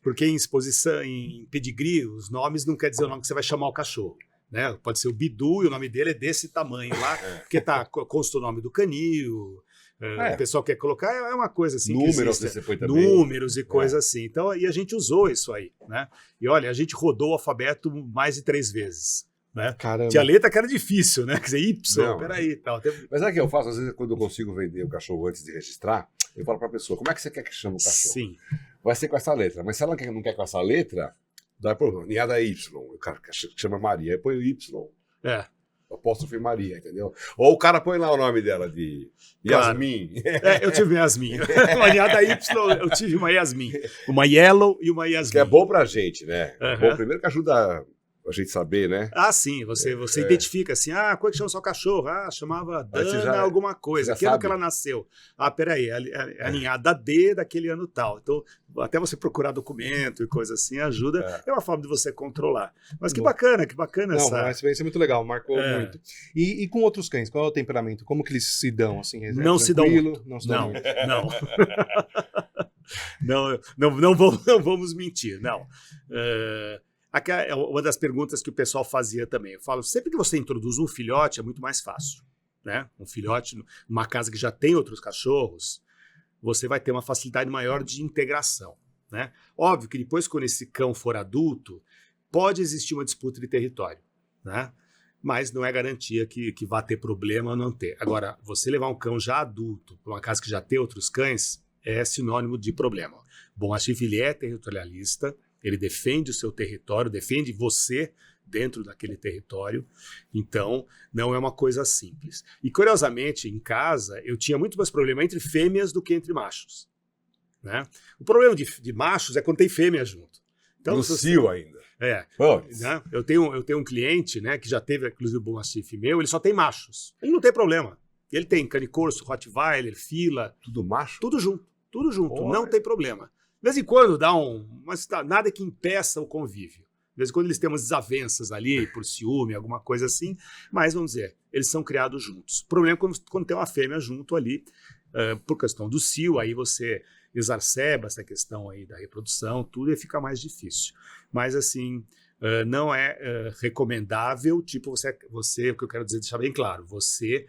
porque em exposição, em pedigree, os nomes não quer dizer o nome que você vai chamar o cachorro. Né? Pode ser o Bidu e o nome dele é desse tamanho lá, porque consta o nome do canil. O pessoal quer colocar, é uma coisa assim. Números, você foi também. Números e coisas assim. Então, e a gente usou isso aí, né? E olha, a gente rodou o alfabeto mais de 3 vezes. Né? Tinha letra que era difícil, né? Quer dizer, Y, peraí. Tal. Mas sabe o que eu faço? Às vezes, quando eu consigo vender o cachorro antes de registrar, eu falo pra pessoa, como é que você quer que chame o cachorro? Sim. Vai ser com essa letra. Mas se ela não quer com essa letra, dá problema. Ninhada Y. O cara chama Maria, aí põe o Y. Apóstrofe Maria, entendeu? Ou o cara põe lá o nome dela de Yasmin. Eu tive Yasmin. Uma ninhada Y, eu tive uma Yasmin. Uma Yellow e uma Yasmin. Que é bom pra gente, né? É bom, primeiro que ajuda A gente saber, né? Ah, sim, você identifica assim, como é que chama seu cachorro? Chamava Dana alguma coisa, que ano que ela nasceu? Peraí, a ninhada D daquele ano tal. Então, até você procurar documento e coisa assim, ajuda, é uma forma de você controlar. Mas que bacana Não, essa experiência é muito legal, marcou muito. E com outros cães, qual é o temperamento? Como que eles se dão, assim? Não se dão muito. Não se dão muito. Não vamos mentir, não. Aqui é uma das perguntas que o pessoal fazia também. Eu falo, sempre que você introduz um filhote, é muito mais fácil. Né? Um filhote numa casa que já tem outros cachorros, você vai ter uma facilidade maior de integração. Né? Óbvio que depois, quando esse cão for adulto, pode existir uma disputa de território. Né? Mas não é garantia que vá ter problema ou não ter. Agora, você levar um cão já adulto para uma casa que já tem outros cães, é sinônimo de problema. Bom, a Chief, ele é territorialista, ele defende o seu território, defende você dentro daquele território, então não é uma coisa simples. E curiosamente, em casa, eu tinha muito mais problema entre fêmeas do que entre machos. Né? O problema de machos é quando tem fêmea junto. Então, no cio ainda. Né? Eu tenho um cliente, né, que já teve, inclusive, o Bull Mastiff meu, ele só tem machos. Ele não tem problema. Ele tem cane corso, Rottweiler, fila. Tudo macho? Tudo junto, não tem problema. De vez em quando dá mas nada que impeça o convívio. De vez em quando eles têm umas desavenças ali, por ciúme, alguma coisa assim, mas vamos dizer, eles são criados juntos. O problema é quando tem uma fêmea junto ali, por questão do cio, aí você exacerba essa questão aí da reprodução, tudo, e fica mais difícil. Mas assim, não é recomendável, tipo, você, o que eu quero dizer, deixar bem claro, você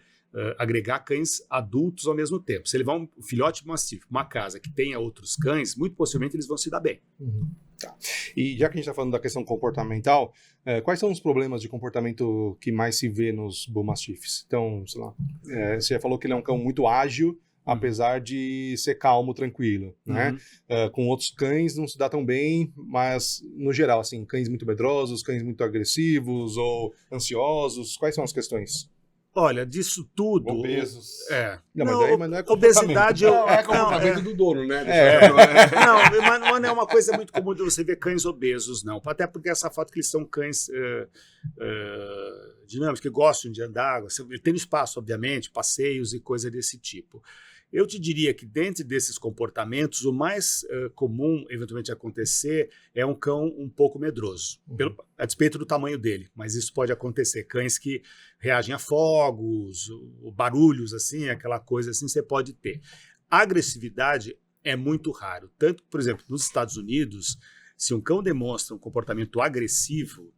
agregar cães adultos ao mesmo tempo. Se ele levar um filhote mastiff para uma casa que tenha outros cães, muito possivelmente eles vão se dar bem. Tá. E já que a gente está falando da questão comportamental, quais são os problemas de comportamento que mais se vê nos Bull Mastiffs? Então, sei lá, você falou que ele é um cão muito ágil, apesar de ser calmo, tranquilo, né? Com outros cães não se dá tão bem, mas no geral, assim, cães muito medrosos, cães muito agressivos ou ansiosos, quais são as questões? Olha, disso tudo... Obesos. Não, mas não é obesidade... É comportamento do dono, né? Não é uma coisa muito comum de você ver cães obesos, não. Até porque essa foto que eles são cães dinâmicos, que gostam de andar, tem espaço, obviamente, passeios e coisa desse tipo. Eu te diria que dentro desses comportamentos, o mais comum, eventualmente, acontecer é um cão um pouco medroso, a despeito do tamanho dele. Mas isso pode acontecer. Cães que reagem a fogos, barulhos, assim, aquela coisa assim, você pode ter. A agressividade é muito raro. Tanto, por exemplo, nos Estados Unidos, se um cão demonstra um comportamento agressivo,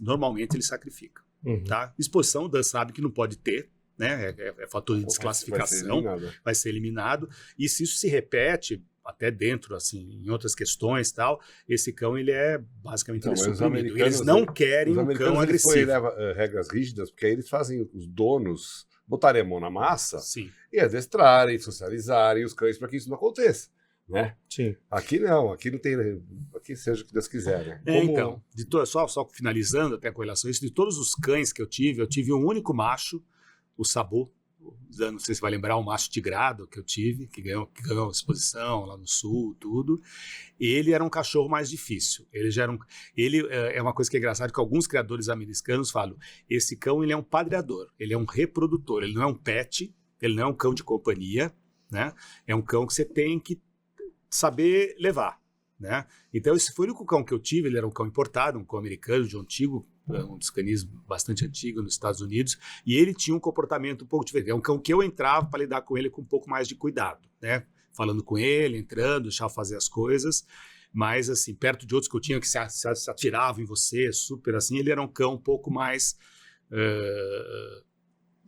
normalmente eles sacrificam. Tá? Exposição, o Dan sabe que não pode ter. Né? É fator de desclassificação, vai ser eliminado. E se isso se repete, até dentro, assim, em outras questões e tal, esse cão, ele é basicamente suprimido. Eles não querem um cão agressivo. Ele leva regras rígidas, porque aí eles fazem os donos botarem a mão na massa. Sim. E adestrarem, socializarem os cães para que isso não aconteça. Né? Sim. Aqui não, aqui não tem. Aqui seja o que Deus quiser. Né? Então, só finalizando até com relação a isso, de todos os cães que eu tive um único macho, o Sabu, não sei se vai lembrar, um macho tigrado que eu tive, que ganhou exposição lá no sul, tudo. Ele era um cachorro mais difícil. Ele é uma coisa que é engraçada, que alguns criadores americanos falam, esse cão, ele é um padreador, ele é um reprodutor, ele não é um pet, ele não é um cão de companhia, né? É um cão que você tem que saber levar, né? Então esse foi o único cão que eu tive, ele era um cão importado, um cão americano de um antigo, um dos canis bastante antigo nos Estados Unidos, e ele tinha um comportamento um pouco diferente. É um cão que eu entrava para lidar com ele com um pouco mais de cuidado, né? Falando com ele, entrando, deixar fazer as coisas, mas assim, perto de outros que eu tinha que se atiravam em você, super assim, ele era um cão um pouco mais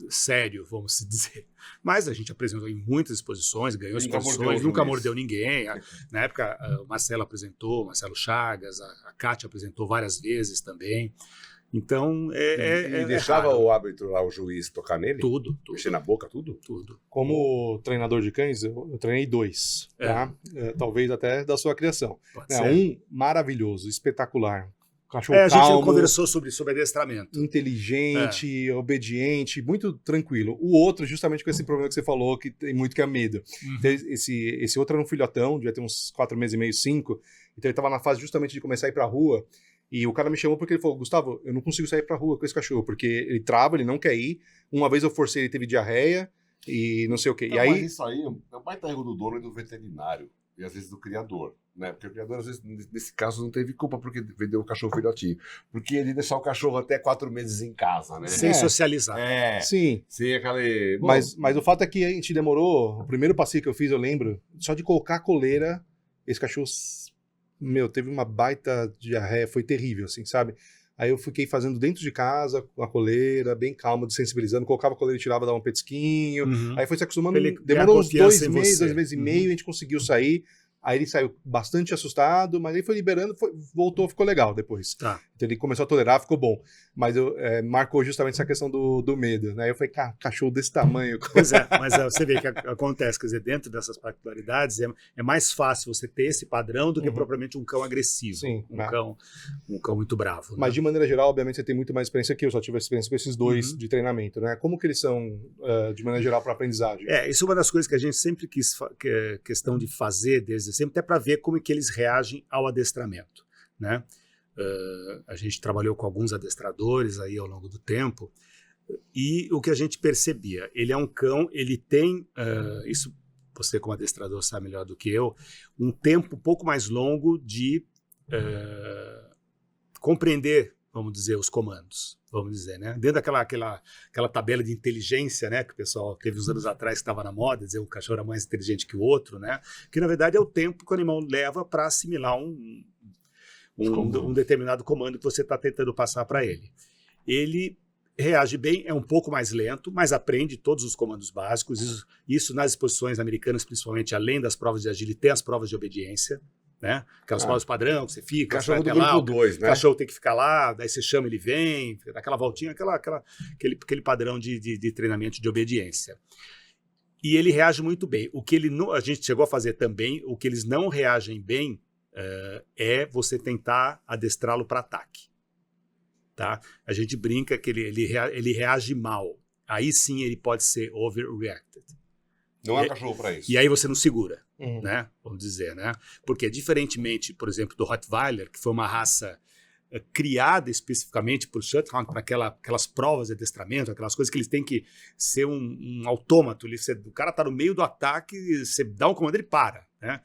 sério, vamos dizer. Mas a gente apresentou em muitas exposições, ganhou exposições, nunca mordeu ninguém. Na época, o Marcelo apresentou, Marcelo Chagas, a Kátia apresentou várias vezes também. Então, e deixava o árbitro lá, o juiz, tocar nele? Tudo. Mexer na boca, tudo? Tudo. Como treinador de cães, eu treinei 2, tá? Talvez até da sua criação. Um maravilhoso, espetacular. Cachorro a gente calmo, conversou sobre adestramento. Inteligente, obediente, muito tranquilo. O outro, justamente com esse problema que você falou, que tem muito que é medo. Então, esse outro era um filhotão, devia ter uns 4 meses e meio, 5. Então ele estava na fase justamente de começar a ir pra rua. E o cara me chamou porque ele falou, Gustavo, eu não consigo sair pra rua com esse cachorro, porque ele trava, ele não quer ir. Uma vez eu forcei, ele teve diarreia e não sei o quê. Não, E aí... mas isso aí é um baita erro do dono e do veterinário. E às vezes do criador, né? Porque o criador, às vezes, nesse caso, não teve culpa porque vendeu o cachorro filhotinho. Porque ele deixar o cachorro até 4 meses em casa, né? Sem socializar. Sim. Sem aquele... Bom, Mas o fato é que a gente demorou, o primeiro passeio que eu fiz, eu lembro, só de colocar a coleira, esse cachorro, teve uma baita diarreia, foi terrível, assim, sabe? Aí eu fiquei fazendo dentro de casa, com a coleira, bem calma, desensibilizando, colocava a coleira e tirava, dava um petisquinho, aí foi se acostumando, Ele demorou uns ganhar 2 meses, 2 meses e meio, a gente conseguiu sair. Aí ele saiu bastante assustado, mas aí foi liberando, voltou, ficou legal depois. Tá. Então ele começou a tolerar, ficou bom. Mas marcou justamente essa questão do medo, né? Eu falei, cara, cachorro desse tamanho. Pois é, mas você vê que acontece, quer dizer, dentro dessas particularidades, é mais fácil você ter esse padrão do que propriamente um cão agressivo. Sim, um cão muito bravo. Mas né? de maneira geral, obviamente, você tem muito mais experiência que eu, só tive experiência com esses dois de treinamento, né? Como que eles são, de maneira geral, para aprendizagem? Isso é uma das coisas que a gente sempre quis, questão de fazer desde sempre, até para ver como é que eles reagem ao adestramento, né? A gente trabalhou com alguns adestradores aí ao longo do tempo e o que a gente percebia, ele é um cão, ele tem, isso você como adestrador sabe melhor do que eu, um tempo um pouco mais longo de compreender, vamos dizer, os comandos, vamos dizer, né? Dentro daquela tabela de inteligência, né, que o pessoal teve uns anos atrás que estava na moda, dizer o cachorro era mais inteligente que o outro, né? Que na verdade é o tempo que o animal leva para assimilar um determinado comando que você está tentando passar para ele. Ele reage bem, é um pouco mais lento, mas aprende todos os comandos básicos. Isso nas exposições americanas, principalmente, além das provas de agilidade, tem as provas de obediência, né? Aquelas provas padrão que você fica, cachorro do lá, grupo 2, né? O cachorro tem que ficar lá, daí você chama, ele vem, dá aquela voltinha, aquele padrão de treinamento de obediência. E ele reage muito bem. O que a gente chegou a fazer também, o que eles não reagem bem é você tentar adestrá-lo para ataque. Tá? A gente brinca que ele reage mal. Aí sim ele pode ser overreacted. Não é um cachorro para isso. E aí você não segura, né? Vamos dizer, né? Porque diferentemente, por exemplo, do Rottweiler, que foi uma raça criada especificamente por Shuthound para aquelas provas de adestramento, aquelas coisas que eles têm que ser um autômato. O cara tá no meio do ataque, você dá um comando, ele para, né?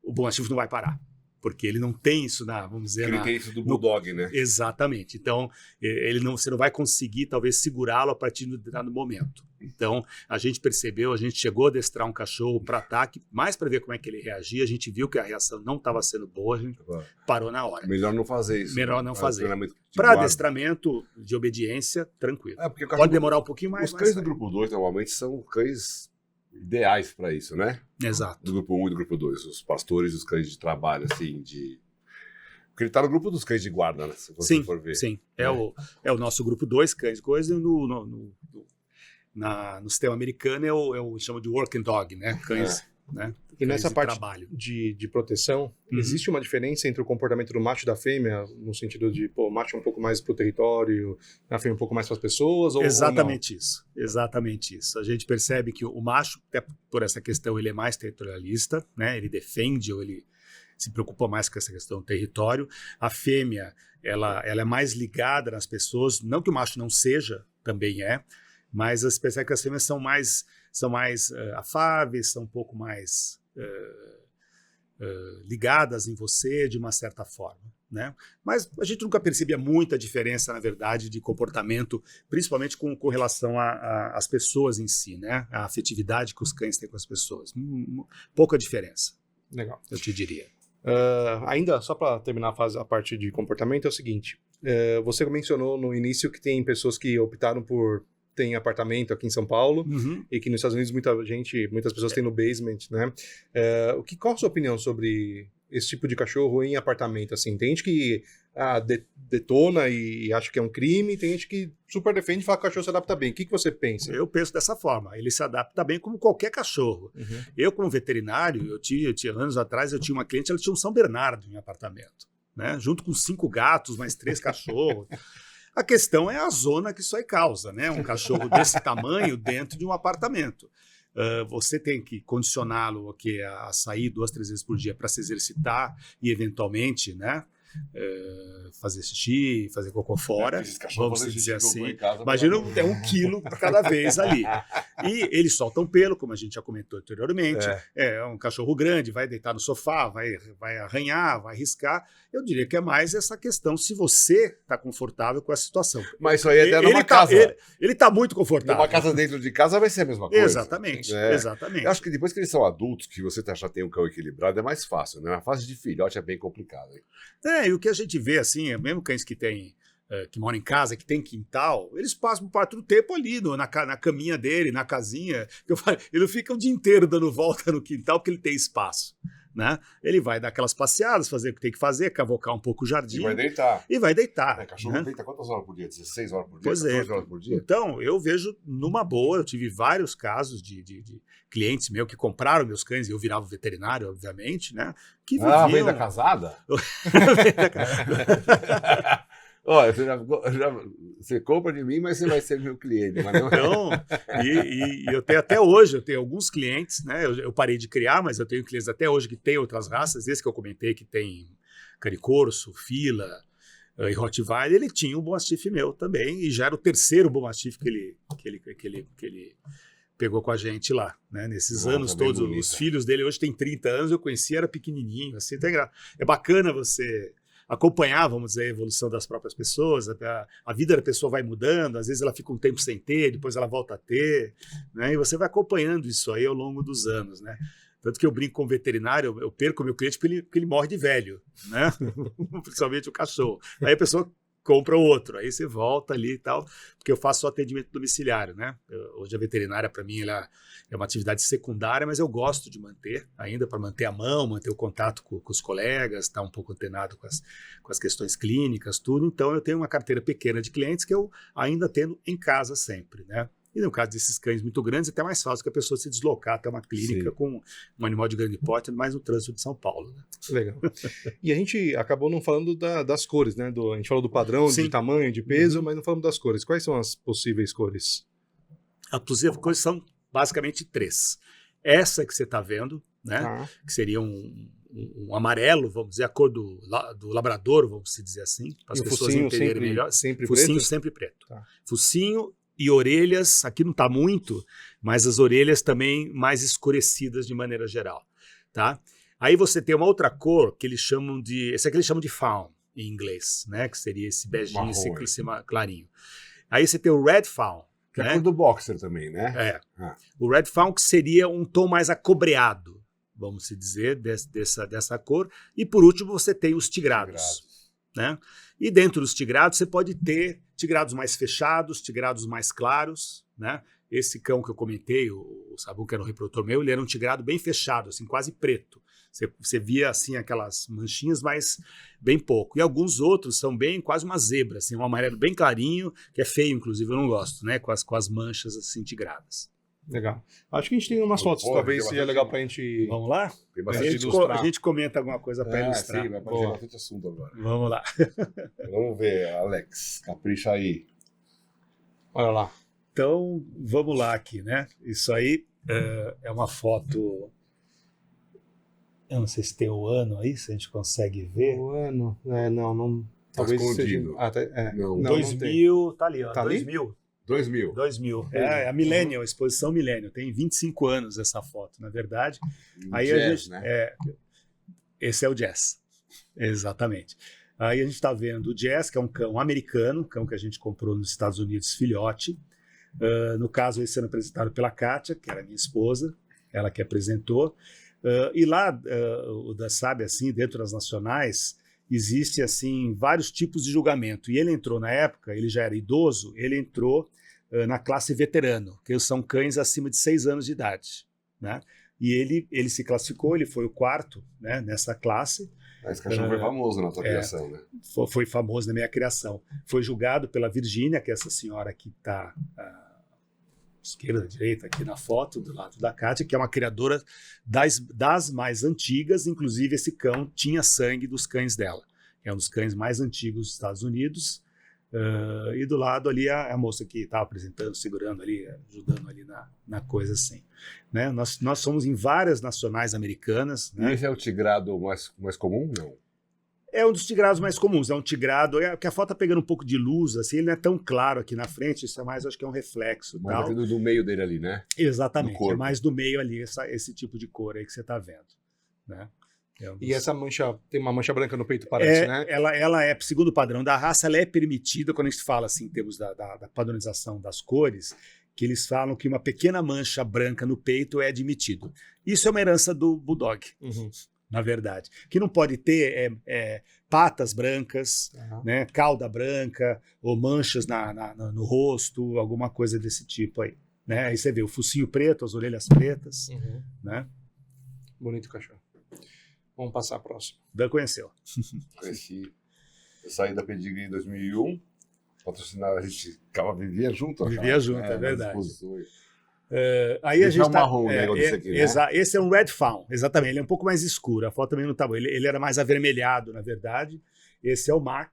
O Bom Mastiff não vai parar. Porque ele não tem isso vamos dizer... Ele tem isso do Bulldog, né? Exatamente. Então, você não vai conseguir, talvez, segurá-lo a partir de um determinado momento. Então, a gente percebeu, a gente chegou a adestrar um cachorro para ataque, mais para ver como é que ele reagia, a gente viu que a reação não estava sendo boa, a gente parou na hora. Melhor não fazer isso. Melhor não fazer. Para adestramento de obediência, tranquilo. Pode demorar um pouquinho mais. Os cães do grupo 2, normalmente, são cães ideais para isso, né? Exato. Do grupo 1 e do grupo 2, os pastores e os cães de trabalho, assim, Porque ele tá no grupo dos cães de guarda, né? Se você for ver. Sim, é o nosso grupo 2, cães de coisa, e no sistema americano chama de working dog, né? Cães, né? E nessa parte trabalho. de proteção, existe uma diferença entre o comportamento do macho e da fêmea, no sentido de, o macho é um pouco mais pro território, a fêmea um pouco mais para as pessoas? Exatamente isso. Exatamente isso. A gente percebe que o macho, até por essa questão, ele é mais territorialista, né? Ele defende ou ele se preocupa mais com essa questão do território. A fêmea, ela é mais ligada nas pessoas, não que o macho não seja, também mas você percebe que as fêmeas são mais afáveis, são um pouco mais ligadas em você de uma certa forma, né? Mas a gente nunca percebia muita diferença, na verdade, de comportamento, principalmente com relação às pessoas em si, né? A afetividade que os cães têm com as pessoas. Pouca diferença. Legal. Eu te diria. Ainda, só para terminar a parte de comportamento, é o seguinte. Você mencionou no início que tem pessoas que optaram por ter apartamento aqui em São Paulo e que nos Estados Unidos muitas pessoas têm no basement, né? Qual a sua opinião sobre esse tipo de cachorro em apartamento? Assim, tem gente que detona e acha que é um crime, tem gente que super defende e fala que o cachorro se adapta bem. O que você pensa? Eu penso dessa forma. Ele se adapta bem como qualquer cachorro. Eu, como veterinário, eu tinha anos atrás, eu tinha uma cliente, ela tinha um São Bernardo em apartamento, né? Junto com 5 gatos, mais 3 cachorros. A questão é a zona que isso aí causa, né? Um cachorro desse tamanho dentro de um apartamento. Você tem que condicioná-lo a sair 2, 3 vezes por dia para se exercitar e, eventualmente, né, fazer xixi, fazer cocô fora, Esses cachorros vamos fazem dizer xixi, cocô assim. em casa, Imagina, mas- é 1 quilo por cada vez ali. E eles soltam pelo, como a gente já comentou anteriormente. É um cachorro grande, vai deitar no sofá, vai arranhar, vai riscar. Eu diria que é mais essa questão se você está confortável com a situação. Mas isso aí é até Ele numa tá- casa. Ele está muito confortável. Numa casa dentro de casa vai ser a mesma coisa. Exatamente, É. exatamente. Eu acho que depois que eles são adultos, que você já tem um cão equilibrado, é mais fácil, né? A fase de filhote é bem complicada. Hein? E o que a gente vê, assim, mesmo cães que que moram em casa, que tem quintal, eles passam parte do tempo ali, na caminha dele, na casinha. Ele não fica o dia inteiro dando volta no quintal porque ele tem espaço. Né? Ele vai dar aquelas passeadas, fazer o que tem que fazer, cavocar um pouco o jardim. E vai deitar. E vai deitar. É, cachorro né? deita quantas horas por dia? 16 horas por dia? Pois 14 é. horas por dia? Então, eu vejo numa boa, eu tive vários casos de clientes meus que compraram meus cães, e eu virava veterinário, obviamente, né? Que viviam... vem da casada? Olha, você compra de mim, mas você vai ser meu cliente. Mas não... Então, e eu tenho até hoje, eu tenho alguns clientes, né? Eu parei de criar, mas eu tenho clientes até hoje que têm outras raças, esse que eu comentei, que tem canicorso, fila e Rottweiler, ele tinha um Bom Mastiff meu também, e já era o terceiro Bom Mastiff que ele pegou com a gente lá, né? Nesses Nossa, anos bem todos, bonita. os filhos dele hoje têm 30 anos, eu conheci, era pequenininho, assim, é bacana você acompanhar, vamos dizer, a evolução das próprias pessoas, a vida da pessoa vai mudando, às vezes ela fica um tempo sem ter, depois ela volta a ter, né? E você vai acompanhando isso aí ao longo dos anos, né? Tanto que eu brinco com o veterinário, eu perco o meu cliente porque ele morre de velho, né? Principalmente o cachorro. Aí a pessoa compra outro, aí você volta ali e tal, porque eu faço só atendimento domiciliário, né? Hoje a veterinária, para mim, ela é uma atividade secundária, mas eu gosto de manter, ainda para manter a mão, manter o contato com os colegas, estar um pouco antenado com as questões clínicas, tudo. Então eu tenho uma carteira pequena de clientes que eu ainda tenho em casa sempre, né? E no caso desses cães muito grandes, é até mais fácil que a pessoa se deslocar até uma clínica Sim. com um animal de grande porte, mais no trânsito de São Paulo, né? Legal. E a gente acabou não falando das cores, né? A gente falou do padrão, Sim. de tamanho, de peso, Uhum. mas não falamos das cores. Quais são as possíveis cores? As possíveis cores são basicamente 3. Essa que você está vendo, né? Tá. Que seria um amarelo, vamos dizer, a cor do labrador, vamos dizer assim, para as E o pessoas focinho entenderem melhor. sempre Focinho preto? sempre preto. Tá. Focinho e orelhas, aqui não está muito, mas as orelhas também mais escurecidas de maneira geral, tá? Aí você tem uma outra cor que eles chamam esse aqui eles chamam de fawn em inglês, né? Que seria esse beijinho, Marrom, esse clarinho. Aí você tem o red fawn, Que é a né? cor do boxer também, né? É. Ah. O red fawn que seria um tom mais acobreado, vamos dizer, dessa cor. E por último você tem os tigrados. Né? E dentro dos tigrados você pode ter tigrados mais fechados, tigrados mais claros, né? Esse cão que eu comentei, o Sabu, que era um reprodutor meu, ele era um tigrado bem fechado, assim, quase preto. Você via assim aquelas manchinhas, mas bem pouco. E alguns outros são bem quase uma zebra, assim, um amarelo bem clarinho, que é feio, inclusive, eu não gosto, né? Com as manchas assim tigradas. Legal. Acho que a gente tem umas fotos, Pô, talvez tem seja bastante- legal pra gente... Vamos lá? Tem A bastante gente, ilustrar. a gente comenta alguma coisa para ilustrar. Sim, vai aparecer Boa. bastante assunto agora. Vamos lá. Vamos ver, Alex. Capricha aí. Olha lá. Então, vamos lá aqui, né? Isso aí é uma foto... Eu não sei se tem o ano aí, se a gente consegue ver. O ano... não... Tá Talvez escondido. seja... Ah, tá, Não. não 2000, tá ali, ó. Tá ali? 2000. 2000. 2000. É a Millennium, a exposição Millennium. Tem 25 anos essa foto, na verdade. Aí a Jazz, gente, né? esse é o Jazz. Exatamente. Aí a gente está vendo o Jazz, que é um cão americano, um cão que a gente comprou nos Estados Unidos, filhote. No caso, ele sendo apresentado pela Kátia, que era minha esposa, ela que apresentou. E lá, sabe, assim, dentro das nacionais, existe assim vários tipos de julgamento. E ele entrou na época, ele já era idoso, ele entrou na classe veterano, que são cães acima de 6 anos de idade, né? E ele se classificou, ele foi o 4º, né, nessa classe. Esse cachorro foi famoso na tua criação, né? Foi famoso na minha criação. Foi julgado pela Virgínia, que é essa senhora que está esquerda, direita, aqui na foto, do lado da Kátia, que é uma criadora das mais antigas. Inclusive, esse cão tinha sangue dos cães dela. É um dos cães mais antigos dos Estados Unidos. E do lado ali a moça que estava apresentando, segurando ali, ajudando ali na coisa assim. Né? Nós somos em várias nacionais americanas. E Né? esse é o tigrado mais comum? Não. É um dos tigrados mais comuns, é um tigrado, que a foto tá pegando um pouco de luz, assim, ele não é tão claro aqui na frente, isso é mais, acho que é um reflexo. Mas Tal. é do meio dele ali, né? Exatamente, do corpo. é mais do meio ali, esse tipo de cor aí que você está vendo. Né? E essa mancha, tem uma mancha branca no peito, parece, né? Ela é, segundo o padrão da raça, ela é permitida, quando a gente fala assim, em termos da padronização das cores, que eles falam que uma pequena mancha branca no peito é admitido. Isso é uma herança do Bulldog. Na verdade. Que não pode ter patas brancas, né, cauda branca, ou manchas no rosto, alguma coisa desse tipo aí. Né? Aí você vê o focinho preto, as orelhas pretas. Né? Bonito cachorro. Vamos passar a próxima. Dan conheceu. Conheci. Eu saí da Pedigree em 2001. Patrocinava, a gente vivia junto. Vivia junto, é verdade. Aí esse a gente é um marrom, né? Aqui, né? Esse é um Red Fawn, exatamente. Ele é um pouco mais escuro. A foto também não tá boa. Ele era mais avermelhado, na verdade. Esse é o Mac,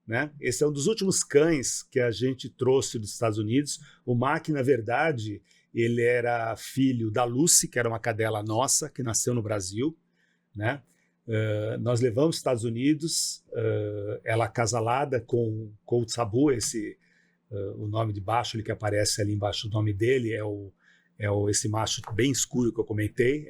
né? Esse é um dos últimos cães que a gente trouxe dos Estados Unidos. O Mac, na verdade, ele era filho da Lucy, que era uma cadela nossa, que nasceu no Brasil, né? Nós levamos para os Estados Unidos, ela acasalada com o Tsabu, o nome de baixo, ele que aparece ali embaixo, o nome dele esse macho bem escuro que eu comentei,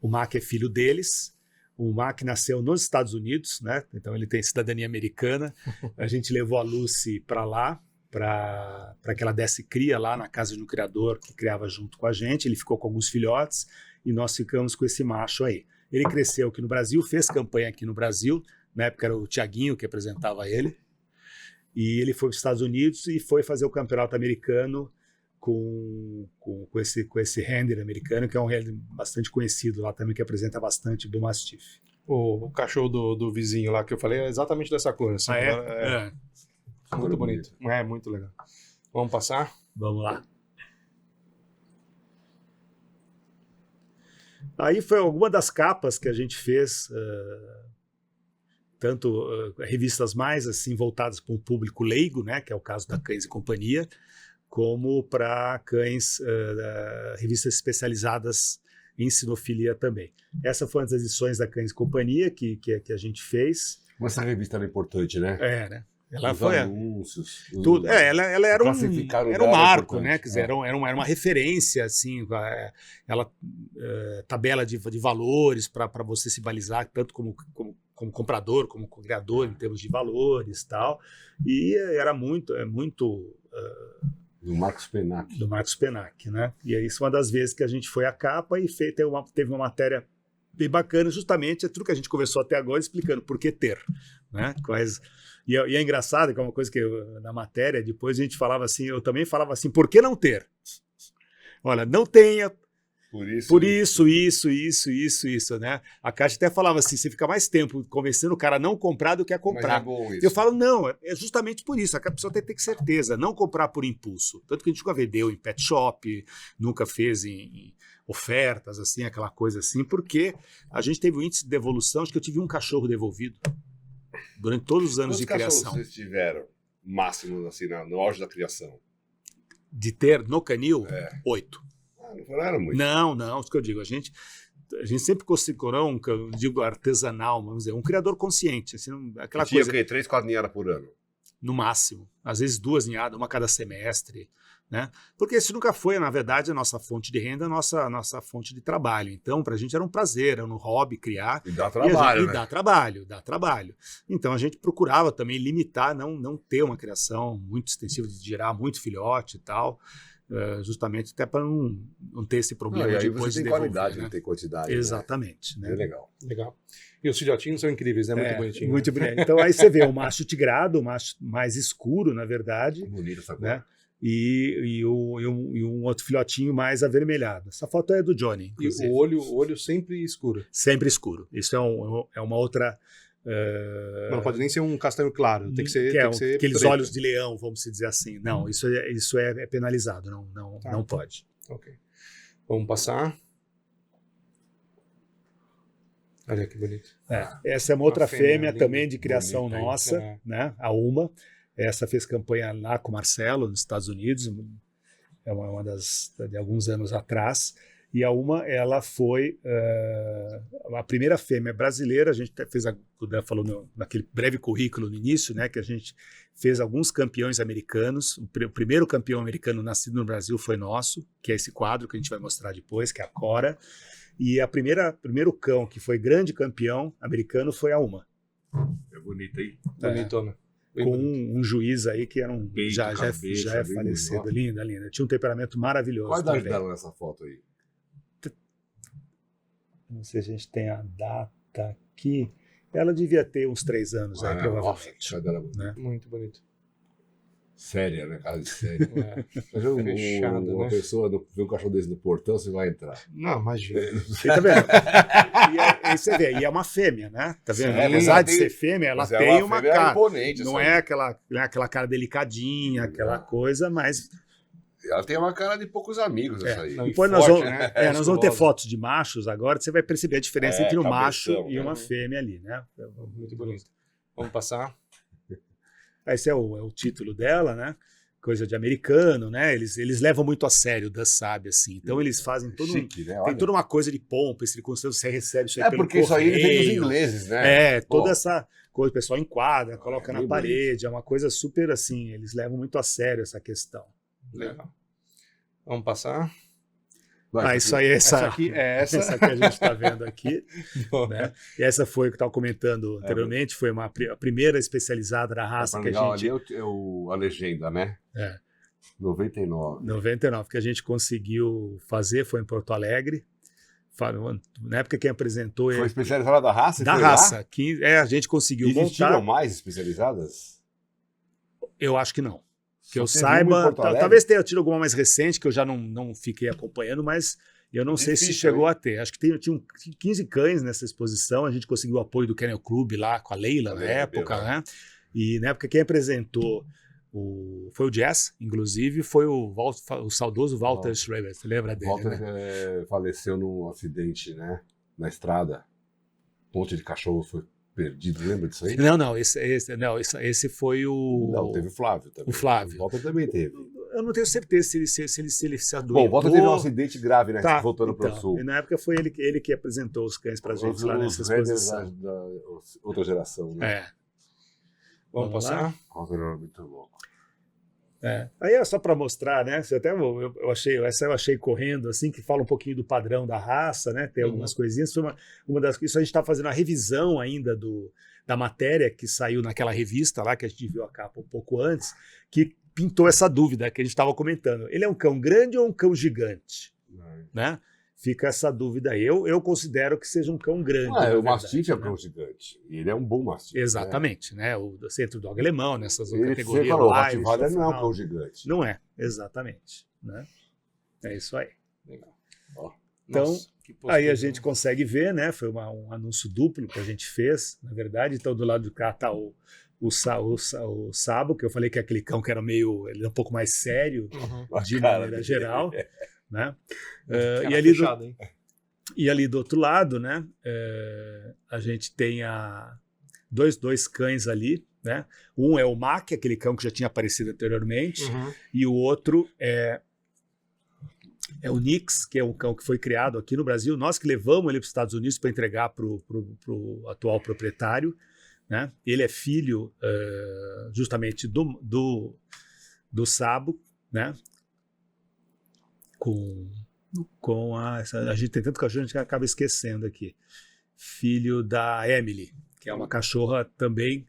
o Mac é filho deles. O Mac nasceu nos Estados Unidos, né? Então ele tem cidadania americana. A gente levou a Lucy para lá, para que ela desse cria lá na casa de um criador que criava junto com a gente. Ele ficou com alguns filhotes e nós ficamos com esse macho aí. Ele cresceu aqui no Brasil, fez campanha aqui no Brasil, na época era o Tiaguinho que apresentava ele, e ele foi para os Estados Unidos e foi fazer o campeonato americano com esse handler americano, que é um handler bastante conhecido lá também, que apresenta bastante do Mastiff. O cachorro do vizinho lá que eu falei é exatamente dessa cor. Assim, muito bonito. É, muito legal. Vamos passar? Vamos lá. Aí foi alguma das capas que a gente fez, tanto revistas mais assim voltadas para um público leigo, né, que é o caso da Cães e Companhia, como para cães, revistas especializadas em sinofilia também. Essa foi uma das edições da Cães e Companhia que a gente fez. Mas essa revista era importante, né? Né? Ela os foi anúncios, tudo. Ela era um marco, né? Quer dizer, era uma referência, assim, ela tabela de valores para você se balizar, tanto como comprador, como criador, em termos de valores e tal. E era muito do Marcos Penac. Do Marcos Penac, né? E é isso uma das vezes que a gente foi à capa e teve uma matéria bem bacana, justamente tudo que a gente conversou até agora, explicando por que ter, né? E é engraçado que é uma coisa que na matéria, depois a gente falava assim, eu também falava assim, por que não ter? Olha, não tenha, por isso, né? A Kátia até falava assim, você fica mais tempo convencendo o cara a não comprar do que a comprar. Mas é bom isso. Eu falo, não, é justamente por isso, a pessoa tem que ter certeza, não comprar por impulso. Tanto que a gente nunca vendeu em pet shop, nunca fez em ofertas, assim, aquela coisa assim, porque a gente teve um índice de devolução, acho que eu tive um cachorro devoluvido durante todos os anos de criação. Quantos vocês tiveram máximo, assim, no auge da criação? De ter no canil, 8. Não era muito. Não, isso que eu digo. A gente sempre considerou eu digo artesanal, vamos dizer, um criador consciente. Assim, aquela tinha coisa. O quê? 3, 4 ninhadas por ano? No máximo. Às vezes 2 ninhadas, uma cada semestre. Né? Porque isso nunca foi, na verdade, a nossa fonte de renda, a nossa fonte de trabalho. Então, para a gente era um prazer, era um hobby criar. E dá trabalho, né? Dá trabalho. Então, a gente procurava também limitar, não ter uma criação muito extensiva de gerar muito filhote e tal, justamente até para não ter esse problema de depois você de tem devolver, qualidade, né? não tem quantidade. Exatamente. Né? Né? É legal. Legal. E os filhotinhos são incríveis, né? Muito bonitinho. Muito bonito. Então, aí você vê o macho tigrado, o macho mais escuro, na verdade. Bonito essa cor. Né? E um outro filhotinho mais avermelhado. Essa foto é do Johnny, inclusive. E o olho sempre escuro. Sempre escuro. Isso é uma outra... Não pode nem ser um castanho claro, tem que ser aqueles preto. Olhos de leão, vamos dizer assim. Não, isso é penalizado, não pode. Ok. Vamos passar. Olha que bonito. Essa é uma outra fêmea linda, também de criação bonita, nossa, né? A Uma. Essa fez campanha lá com o Marcelo, nos Estados Unidos, é uma de alguns anos atrás. E a Uma, ela foi a primeira fêmea brasileira. A gente fez, o Dan falou naquele breve currículo no início, né, que a gente fez alguns campeões americanos. O primeiro campeão americano nascido no Brasil foi nosso, que é esse quadro que a gente vai mostrar depois, que é a Cora. E primeiro cão que foi grande campeão americano foi a Uma. É bonito, hein? Bonitona. Com um juiz aí que era Peito, já é cabeça, bem falecido. bonito. Linda, linda. Tinha um temperamento maravilhoso. Qual a idade também. dela nessa foto aí? Não sei se a gente tem a data aqui. Ela devia ter uns 3 anos aí, provavelmente. Né? Muito bonito. Séria, né? Casa de séria. Mas Fechado, uma né? pessoa vê um cachorro desse no portão, você vai entrar. Não, imagina. E tá vendo? E você vê, e é uma fêmea, né? Tá vendo? Sim, Apesar ela de tem- ser fêmea, ela Mas tem uma fêmea cara. imponente. Não é aquela cara delicadinha, aquela coisa, mas Ela tem uma cara de poucos amigos, essa aí. Não, depois forte, nós vamos, né? nós vamos ter Musculosa. fotos de machos agora, você vai perceber a diferença entre um cabeção, macho e né? uma fêmea ali, né? Muito bonito. Vamos passar. Esse é o título dela, né? Coisa de americano, né? Eles levam muito a sério o Dan sabe, assim. Então eles fazem todo Chique, né? tem Olha. toda uma coisa de pompa, esse conceito, você recebe isso aí É pelo porque isso aí ele vem dos correio. ingleses, né? Toda Pô. essa coisa, o pessoal enquadra, coloca na bem parede, é uma coisa super assim, eles levam muito a sério essa questão. Legal. Vamos passar. Vai, Isso aí, essa aqui é essa. essa que a gente está vendo aqui, né? E essa foi o que eu estava comentando anteriormente, foi a primeira especializada da raça Pra que legal a gente... ali a legenda, né? É. 99. 99, que a gente conseguiu fazer, foi em Porto Alegre. Na época quem apresentou Foi ele, especializada da raça? da Foi lá? raça, a gente conseguiu Existiram montar. mais especializadas? Eu acho que não. Que eu Só teve uma em saiba, Porto Alegre? talvez tenha tido alguma mais recente, que eu já não fiquei acompanhando, mas eu não sei se Difícil, chegou hein? a ter. Acho que tinha 15 cães nessa exposição, a gente conseguiu o apoio do Kennel Club lá, com a Leila, A na Leila época, Ribeiro, né? E na época quem apresentou foi o Jazz, inclusive, foi o saudoso Walter Schreiber, você lembra dele, Walter né? faleceu num acidente, né? Na estrada. Um monte de cachorro foi perdido, lembra disso aí? Não, esse foi o... Não, teve o Flávio também. O Flávio. O Walter também teve. Eu não tenho certeza se ele se adoentou. Bom, o Walter teve um acidente grave, né? Tá, voltando para o sul. E na época foi ele que apresentou os cães pra gente lá nessa Os Raiders exposição. da outra geração, né? É. Vamos Vamos passar. Walter era muito louco. Aí é só para mostrar, né? Eu achei correndo assim, que fala um pouquinho do padrão da raça, né? Tem algumas coisinhas. Foi uma das isso a gente está fazendo a revisão ainda da matéria que saiu naquela revista lá que a gente viu a capa um pouco antes, que pintou essa dúvida que a gente estava comentando. Ele é um cão grande ou um cão gigante, né? Fica essa dúvida aí. Eu considero que seja um cão grande. na O verdade, Mastiff é um né? cão gigante. E ele é um bom Mastiff. Exatamente, né? O Centro Dog Alemão, nessas Ele categorias. você falou, o Irish, Rottweiler não é um Nacional. cão gigante. Não é, exatamente. Né? É isso aí. Legal. Ó. Então, Nossa, que postura, Aí a gente né? consegue ver, né? Foi um anúncio duplo que a gente fez, na verdade. Então, do lado de cá está o Sabo, que eu falei que é aquele cão que era ele é um pouco mais sério, Uhum. de Cara maneira dele. geral. Né? Cara E ali fechado, hein? E ali do outro lado, né, a gente tem dois cães ali, né? Um é o Mac, aquele cão que já tinha aparecido anteriormente, Uhum. e o outro é o Nix, que é um cão que foi criado aqui no Brasil. Nós que levamos ele para os Estados Unidos para entregar para o atual proprietário, né? Ele é filho justamente do Sabo, né? Com a gente tem tanto cachorro, a gente acaba esquecendo aqui. Filho da Emily, que é uma cachorra também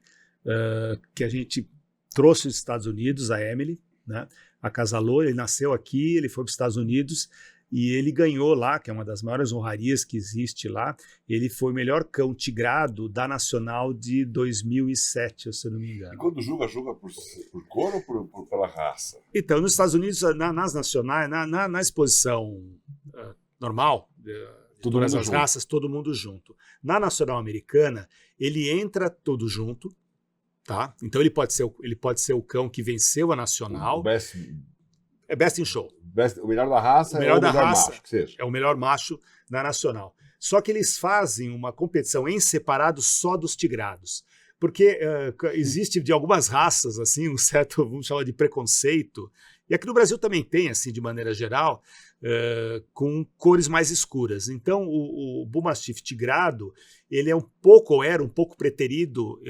que a gente trouxe dos Estados Unidos, a Emily, né? Acasalou, ele nasceu aqui, ele foi para os Estados Unidos e ele ganhou lá, que é uma das maiores honrarias que existe lá. Ele foi o melhor cão tigrado da Nacional de 2007, se eu não me E engano. quando julga por cor ou pela raça? Então, nos Estados Unidos, nas nacionais, na exposição normal, de Todo todas mundo as junto. raças, todo mundo junto. Na nacional americana, ele entra todo junto, tá? Então ele pode ser o cão que venceu a nacional. O best, É best in show. o melhor da raça O melhor ou da o melhor raça. macho, que seja. É o melhor macho na nacional. Só que eles fazem uma competição em separado só dos tigrados. Porque existe de algumas raças assim um certo, vamos chamar de preconceito. E aqui no Brasil também tem, assim, de maneira geral, com cores mais escuras. Então, o Bull Mastiff tigrado, ele é um pouco, ou era um pouco preterido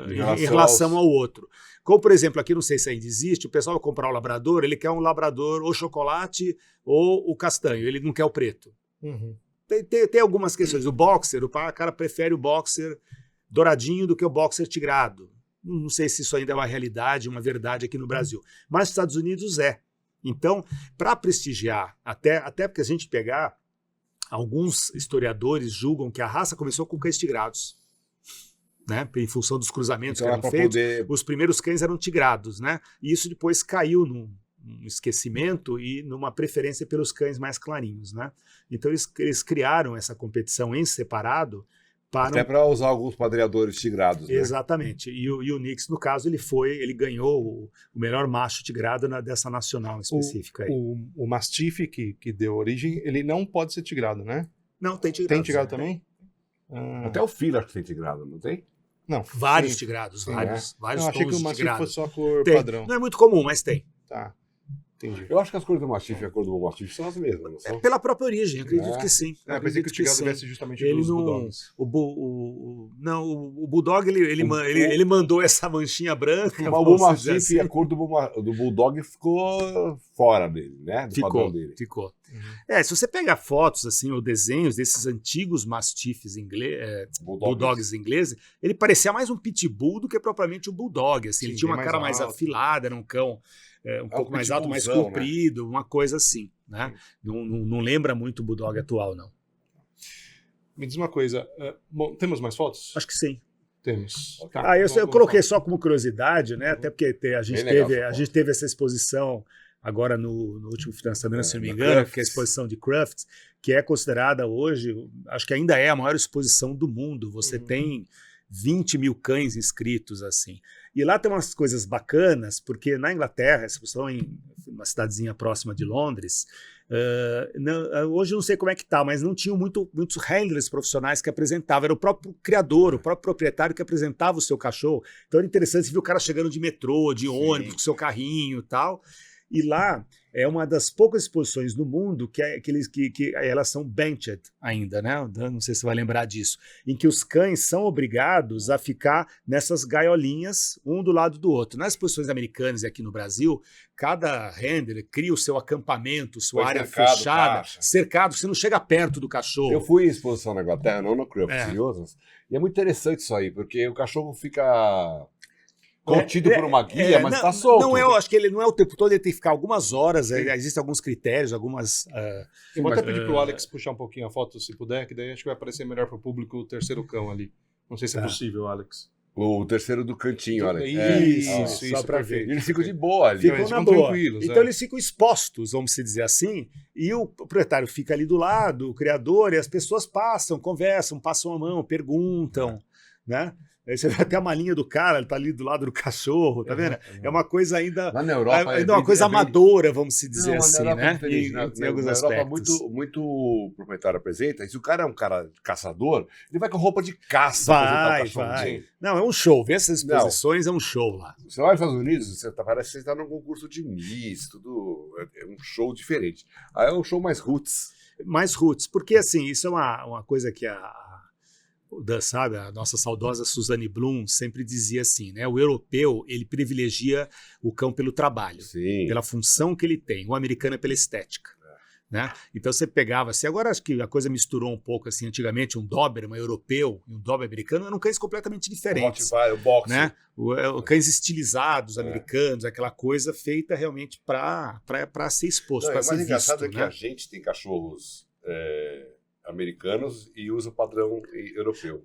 em relação ao outro. Como, por exemplo, aqui não sei se ainda existe, o pessoal vai comprar o labrador, ele quer um labrador ou chocolate ou o castanho, ele não quer o preto. Uhum. Tem algumas questões. O boxer, o cara prefere o boxer douradinho do que o boxer tigrado. Não sei se isso ainda é uma realidade, uma verdade aqui no Brasil. Mas nos Estados Unidos é. Então, para prestigiar, até porque a gente pegar, alguns historiadores julgam que a raça começou com cães tigrados, né? Em função dos cruzamentos Então, que eram feitos. Os primeiros cães eram tigrados, né? E isso depois caiu num esquecimento e numa preferência pelos cães mais clarinhos, né? Então eles criaram essa competição em separado até para usar alguns padreadores tigrados, né? Exatamente. E o Nix, no caso, ele ganhou o melhor macho tigrado dessa nacional específica aí. O Mastiff que deu origem, ele não pode ser tigrado, né? Não, tem tigrado. Tem tigrado também? Até o filho acho que tem tigrado, não tem? Não. Vários sim, tigrados, sim, vários não, tons achei que o de Mastiff tigrado. fosse só a cor Tem. padrão. Não é muito comum, mas tem. Tá, entendi. Eu acho que as cores do Mastiff e a cor do Bull Mastiff são as mesmas, não são? Pela própria origem, acredito que sim. Eu pensei que o tigrado viesse justamente Ele dos não, Bulldogs. o Bulldog, ele mandou essa manchinha branca. O Bull Mastiff e a cor do Bulldog ficou fora dele, né? Do padrão dele. Ficou. Uhum. Se você pega fotos assim, ou desenhos desses antigos Mastiffs Bulldogs ingleses, ele parecia mais um Pitbull do que propriamente um Bulldog. Assim, ele tinha uma cara mais afilada, era um cão um pouco mais alto, mais comprido, né? Uma coisa assim, né? Não lembra muito o Bulldog atual, não. Me diz uma coisa, bom, temos mais fotos? Acho que sim. Temos. Tá, eu coloquei só como curiosidade, né? Até porque a gente teve essa exposição agora no último financiamento, se não me engano, que é a exposição de Crufts, que é considerada hoje, acho que ainda é a maior exposição do mundo. Você tem 20 mil cães inscritos, assim. E lá tem umas coisas bacanas, porque na Inglaterra, essa exposição em uma cidadezinha próxima de Londres, hoje eu não sei como é que tá, mas não tinham muitos handlers profissionais que apresentavam, era o próprio criador, o próprio proprietário que apresentava o seu cachorro. Então era interessante ver o cara chegando de metrô, de ônibus, com seu carrinho e tal. E lá é uma das poucas exposições no mundo que elas são benched ainda, né? Não sei se você vai lembrar disso, em que os cães são obrigados a ficar nessas gaiolinhas, um do lado do outro. Nas exposições americanas e aqui no Brasil, cada handler cria o seu acampamento, sua área fechada, cercado, você não chega perto do cachorro. Eu fui em exposição na Inglaterra, não no Crufts e outras, e é muito interessante isso aí, porque o cachorro fica contido por uma guia, mas está solto. Não, eu acho que ele não é o tempo todo, ele tem que ficar algumas horas, existem alguns critérios, algumas... Eu vou até pedir para o Alex puxar um pouquinho a foto, se puder, que daí acho que vai aparecer melhor para o público o terceiro cão ali. Não sei se é possível, Alex. O terceiro do cantinho, olha. Isso, só para ver. Eles ficam de boa ali. Ficam na boa. Tranquilos. Então eles ficam expostos, vamos dizer assim, e o proprietário fica ali do lado, o criador, e as pessoas passam, conversam, passam a mão, perguntam, né? Aí você vê até a malinha do cara, ele tá ali do lado do cachorro, tá vendo? É uma coisa ainda... Lá na Europa ainda uma coisa amadora, vamos se dizer assim, né? Em alguns aspectos. Muito proprietário apresenta, e se o cara é um cara caçador, ele vai com roupa de caça apresentar o cachorro. Não, é um show. Ver essas exposições é um show lá. Você vai aos Estados Unidos, parece que você está num concurso de Miss, tudo é um show diferente. Aí é um show mais roots. Mais roots, porque assim, isso é uma coisa que sabe, a nossa saudosa Suzanne Bloom sempre dizia assim, né? O europeu, ele privilegia o cão pelo trabalho, pela função que ele tem. O americano é pela estética. Né? Então você pegava assim, agora acho que a coisa misturou um pouco assim, antigamente um Doberman europeu e um Doberman americano eram cães completamente diferentes. O boxe. Né? Cães estilizados americanos, aquela coisa feita realmente para ser exposto, para ser visto. O mais engraçado é que né? a gente tem cachorros americanos e usa o padrão europeu.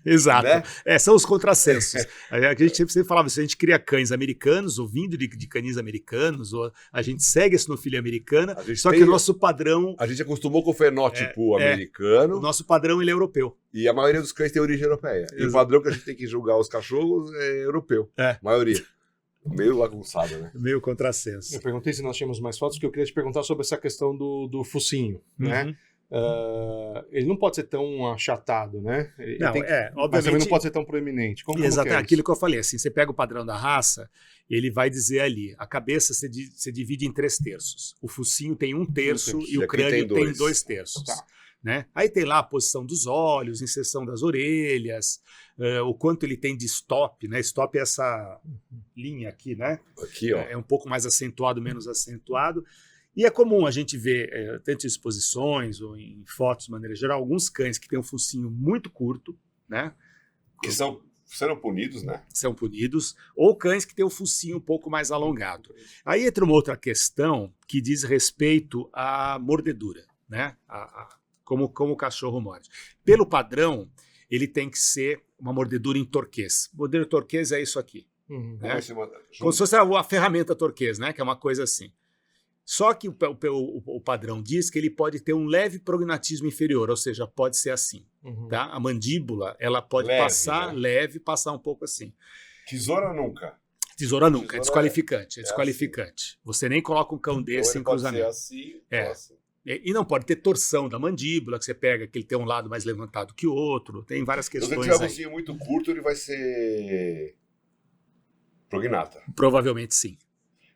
Exato. Né? São os contrassensos. A gente sempre falava, se a gente cria cães americanos, ou vindo de canis americanos, ou a gente segue a sinofilia americana, só que o nosso padrão... A gente acostumou com o fenótipo americano. O nosso padrão, ele é europeu. E a maioria dos cães tem origem europeia. E o padrão que a gente tem que julgar os cachorros é europeu. A maioria. Meio bagunçado, né? Meio contrassenso. Eu perguntei se nós tínhamos mais fotos, porque eu queria te perguntar sobre essa questão do focinho, né? ele não pode ser tão achatado, né? Não, mas também obviamente. não pode ser tão proeminente. Como Exatamente, que é aquilo isso? que eu falei, assim, você pega o padrão da raça, ele vai dizer ali, a cabeça você divide em 3/3. O focinho tem 1/3 e E o aqui crânio tem tem dois. 2/3. Tá. Né? Aí tem lá a posição dos olhos, inserção das orelhas, o quanto ele tem de stop, né? Stop é essa linha aqui, né? Aqui, ó. É um pouco mais acentuado, menos acentuado. E é comum a gente ver, tanto em exposições ou em fotos de maneira geral, alguns cães que têm um focinho muito curto, né? Que serão punidos, né? São punidos, ou cães que têm o focinho um pouco mais alongado. Aí entra uma outra questão que diz respeito à mordedura, né? Como o cachorro morde. Pelo padrão, ele tem que ser uma mordedura em torquês. Mordedura em torquês é isso aqui. Uhum. Né? Como se fosse a ferramenta torquês, né? Que é uma coisa assim. Só que o padrão diz que ele pode ter um leve prognatismo inferior, ou seja, pode ser assim. Uhum. Tá? A mandíbula, ela pode Leve, passar né? leve, passar um pouco assim. Tesoura nunca. Tesoura nunca, Tesoura é desqualificante. É é desqualificante. Você nem coloca um cão desse Ou em ele pode ser cruzamento. assim, É. ou assim. E não pode ter torção da mandíbula, que você pega, que ele tem um lado mais levantado que o outro. Tem várias Se você questões tiver um aí. focinho muito curto, ele vai ser prognata. Provavelmente sim.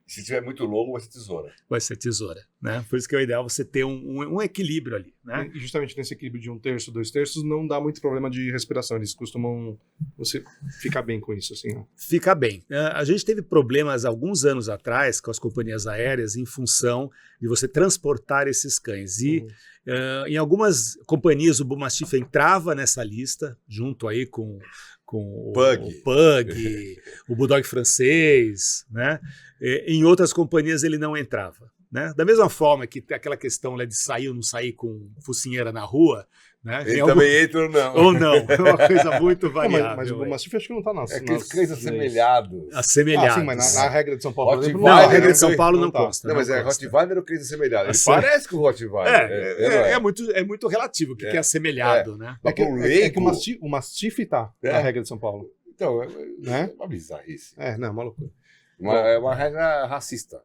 Se tiver muito longo, vai ser tesoura. Vai ser tesoura, né? Por isso que é o ideal você ter um equilíbrio ali, né? E justamente nesse equilíbrio de 1/3, 2/3, não dá muito problema de respiração. Eles costumam você ficar bem com isso, assim. Ó. Fica bem. A gente teve problemas alguns anos atrás com as companhias aéreas em função de você transportar esses cães. E em algumas companhias o Bull Mastiff entrava nessa lista, junto aí com o Pug, o Bulldog francês, né? Em outras companhias ele não entrava. Né? Da mesma forma que aquela questão de sair ou não sair com focinheira na rua, né? Ele também entra ou não? Ou não, é uma coisa muito Não, variável. mas o Bull Mastiff acho que não tá nas... É aqueles nas cães leis. assemelhados. Assemelhados. Sim, mas na regra de São Paulo, por exemplo, Não, a Rottweiler, regra de São né? Paulo não Não tá. consta. Não, mas é consta. Rottweiler ou cães assemelhados. Ele Assim- parece com o Rottweiler. É muito relativo o que é assemelhado, né? Mas pro É que leigo... o Mastiff tá É. na regra de São Paulo. Então, Né? é uma bizarrice. Não, uma loucura. É uma regra racista.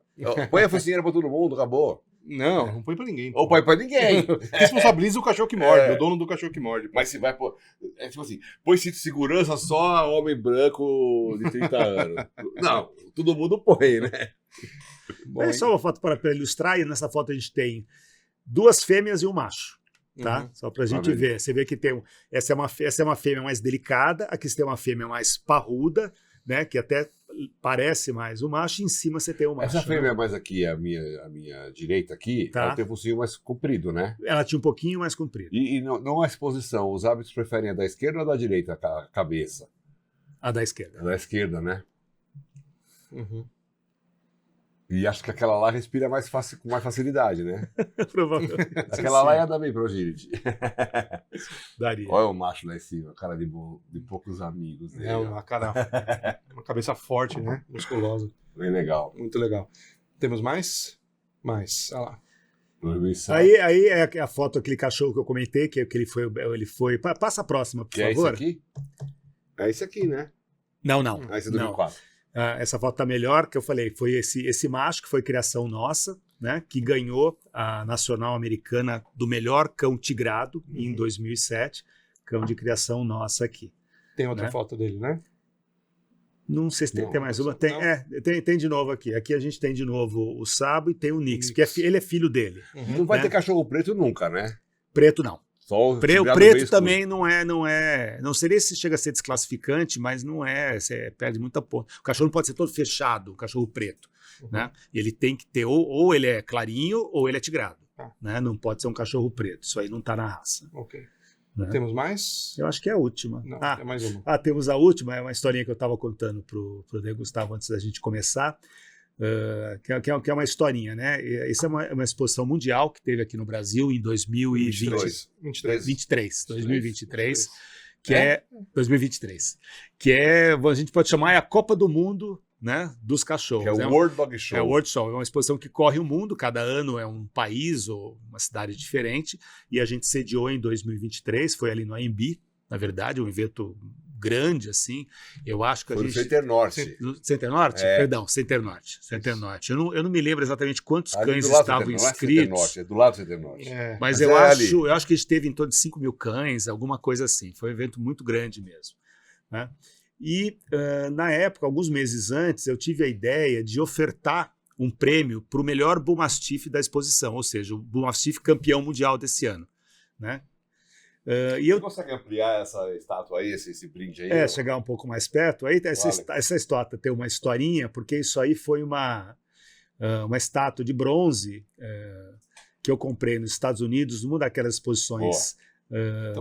Põe a focinheira pra todo mundo, acabou. Não põe pra ninguém. Ou põe pra ninguém. Responsabiliza o cachorro que morde, É. o dono do cachorro que morde. Mas se vai pôr... É tipo assim, põe cinto de segurança só homem branco de 30 anos. Não, todo mundo põe, né? É só uma foto para ilustrar, e nessa foto a gente tem 2 fêmeas e um macho. Tá? Uhum. Só pra gente vendo. ver. Você vê que tem essa é uma fêmea mais delicada, aqui você tem uma fêmea mais parruda, né? Que até parece mais o macho, e em cima você tem o macho. Essa né? fêmea mais aqui, a minha direita aqui, Tá. ela tem o focinho mais comprido, né? Ela tinha um pouquinho mais comprido. E não a exposição, os hábitos preferem a da esquerda ou a da direita, a cabeça? A da esquerda. A da esquerda, né? Uhum. E acho que aquela lá respira mais fácil, com mais facilidade, né? Provavelmente. Aquela lá ia dar bem pro agility. Daria. Olha o macho lá em cima, cara de poucos amigos. Dele, ó. Uma cabeça forte, né? Musculosa. Bem legal. Muito legal. Temos mais? Mais. Olha lá. Aí é a foto daquele cachorro que eu comentei, que ele foi. Passa a próxima, por Que é favor. esse aqui? É esse aqui, né? Não. Ah, esse é Não. 2004. Essa foto tá melhor, que eu falei, foi esse macho que foi criação nossa, né, que ganhou a Nacional Americana do melhor cão tigrado em 2007, cão de criação nossa aqui. Tem outra Né? foto dele, né? Não sei se tem, Não, tem mais uma. não. Tem de novo aqui. Aqui a gente tem de novo o Sabo e tem o Nix, Nix. que ele é filho dele. Não vai Né? ter cachorro preto nunca, né? Preto não. Só O tigrado preto bem também não é. Não seria se chega a ser desclassificante, mas não é. Você perde muita porra. O cachorro não pode ser todo fechado, o cachorro preto. Né? E ele tem que ter, ou ele é clarinho, ou ele é tigrado. Tá. Né? Não pode ser um cachorro preto. Isso aí não está na raça. Ok. Né? Temos mais? Eu acho que é a última. Não, é mais uma. Temos a última, é uma historinha que eu estava contando pro De Gustavo antes da gente começar. Que é uma historinha, né? Isso é uma exposição mundial que teve aqui no Brasil em 2023, 23. que é 2023, que é, a gente pode chamar, é a Copa do Mundo, né, dos cachorros. Que é o É World Dog Show. É o World Show, é uma exposição que corre o mundo, cada ano é um país ou uma cidade diferente, e a gente sediou em 2023, foi ali no AMB, na verdade, um evento grande, assim. Eu acho que Foi a no gente... Center Norte. No Center Norte? É. Perdão, Center Norte. Center Norte. Eu não me lembro exatamente quantos Ali cães do lado do estavam Center, não é Center inscritos. Norte, é do lado do Center Norte. É. Mas Mas eu é acho que a gente teve em torno de 5 mil cães, alguma coisa assim. Foi um evento muito grande mesmo, né? E, na época, alguns meses antes, eu tive a ideia de ofertar um prêmio para o melhor Bull Mastiff da exposição, ou seja, o Bull Mastiff campeão mundial desse ano, né? E Você consegue ampliar essa estátua aí, esse brinde aí? chegar um pouco mais perto, aí essa estátua tem uma historinha, porque isso aí foi uma estátua de bronze que eu comprei nos Estados Unidos, numa daquelas exposições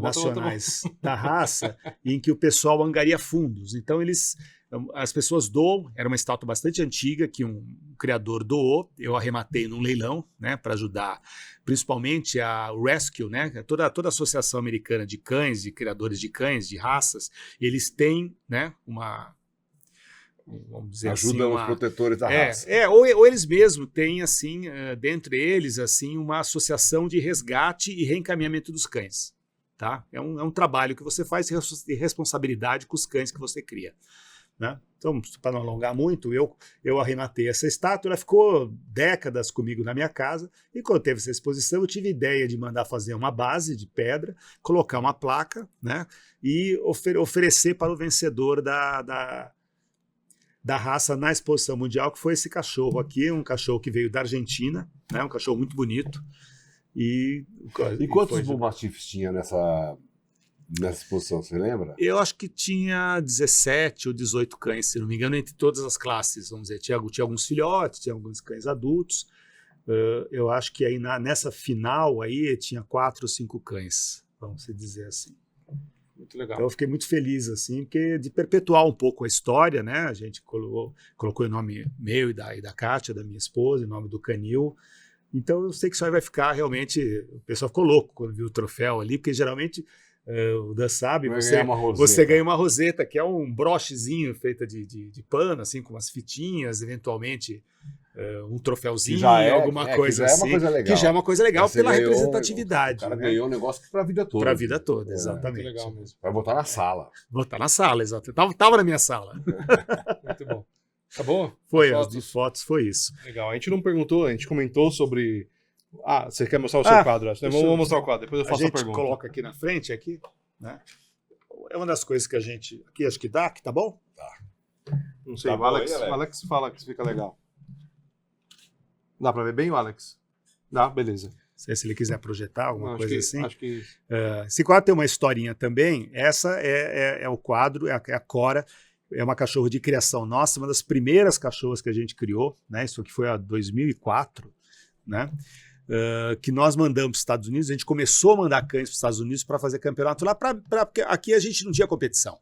nacionais da raça, em que o pessoal angaria fundos. Então as pessoas doam, era uma estátua bastante antiga que um criador doou, eu arrematei num leilão, né, para ajudar principalmente a Rescue, né, toda a associação americana de cães, de criadores de cães, de raças, eles têm, né, vamos dizer ajuda assim, os protetores da raça. ou eles mesmos têm, assim, dentre eles, assim, uma associação de resgate e reencaminhamento dos cães. Tá? É um trabalho que você faz de responsabilidade com os cães que você cria, né? Então, para não alongar muito, eu arrematei essa estátua, ela ficou décadas comigo na minha casa, e quando teve essa exposição, eu tive ideia de mandar fazer uma base de pedra, colocar uma placa, né, e oferecer para o vencedor da raça na exposição mundial, que foi esse cachorro aqui, um cachorro que veio da Argentina, né, um cachorro muito bonito. E quantos Bull Mastiffs tinha nessa exposição, você lembra? Eu acho que tinha 17 ou 18 cães, se não me engano, entre todas as classes, vamos dizer. Tinha alguns filhotes, tinha alguns cães adultos. Eu acho que aí nessa final aí tinha 4 ou 5 cães, vamos dizer assim. Muito legal. Então eu fiquei muito feliz, assim, porque de perpetuar um pouco a história, né? A gente colocou o nome meu e da Kátia, da minha esposa, o nome do canil. Então eu sei que isso aí vai ficar realmente... O pessoal ficou louco quando viu o troféu ali, porque geralmente, o Dan sabe, você ganha uma roseta, que é um brochezinho feito de pano, assim, com umas fitinhas, eventualmente um troféuzinho, alguma coisa assim. Que já é uma coisa legal pela representatividade. O cara né? ganhou um negócio para a vida toda. Para a vida toda, exatamente. Muito legal mesmo. Vai botar na sala. Botar na sala, exato. Tava na minha sala. Muito bom. Acabou? Foi, as de fotos foi isso. Legal. A gente não perguntou, a gente comentou sobre... você quer mostrar o seu quadro? Vamos mostrar o quadro, depois eu faço a pergunta. A gente coloca aqui na frente, aqui, né? É uma das coisas que a gente... Aqui acho que dá, que tá bom? Tá. Não sei, Tá o Alex, bom aí, o Alex fala que fica legal. Dá pra ver bem, o Alex? Dá, beleza. Se ele quiser projetar alguma coisa assim. Acho que... Esse quadro tem uma historinha também. Essa é o quadro, é a Cora. É uma cachorra de criação nossa, uma das primeiras cachorras que a gente criou, né? Isso aqui foi em 2004, né? Que nós mandamos para os Estados Unidos. A gente começou a mandar cães para os Estados Unidos para fazer campeonato lá, porque aqui a gente não tinha competição.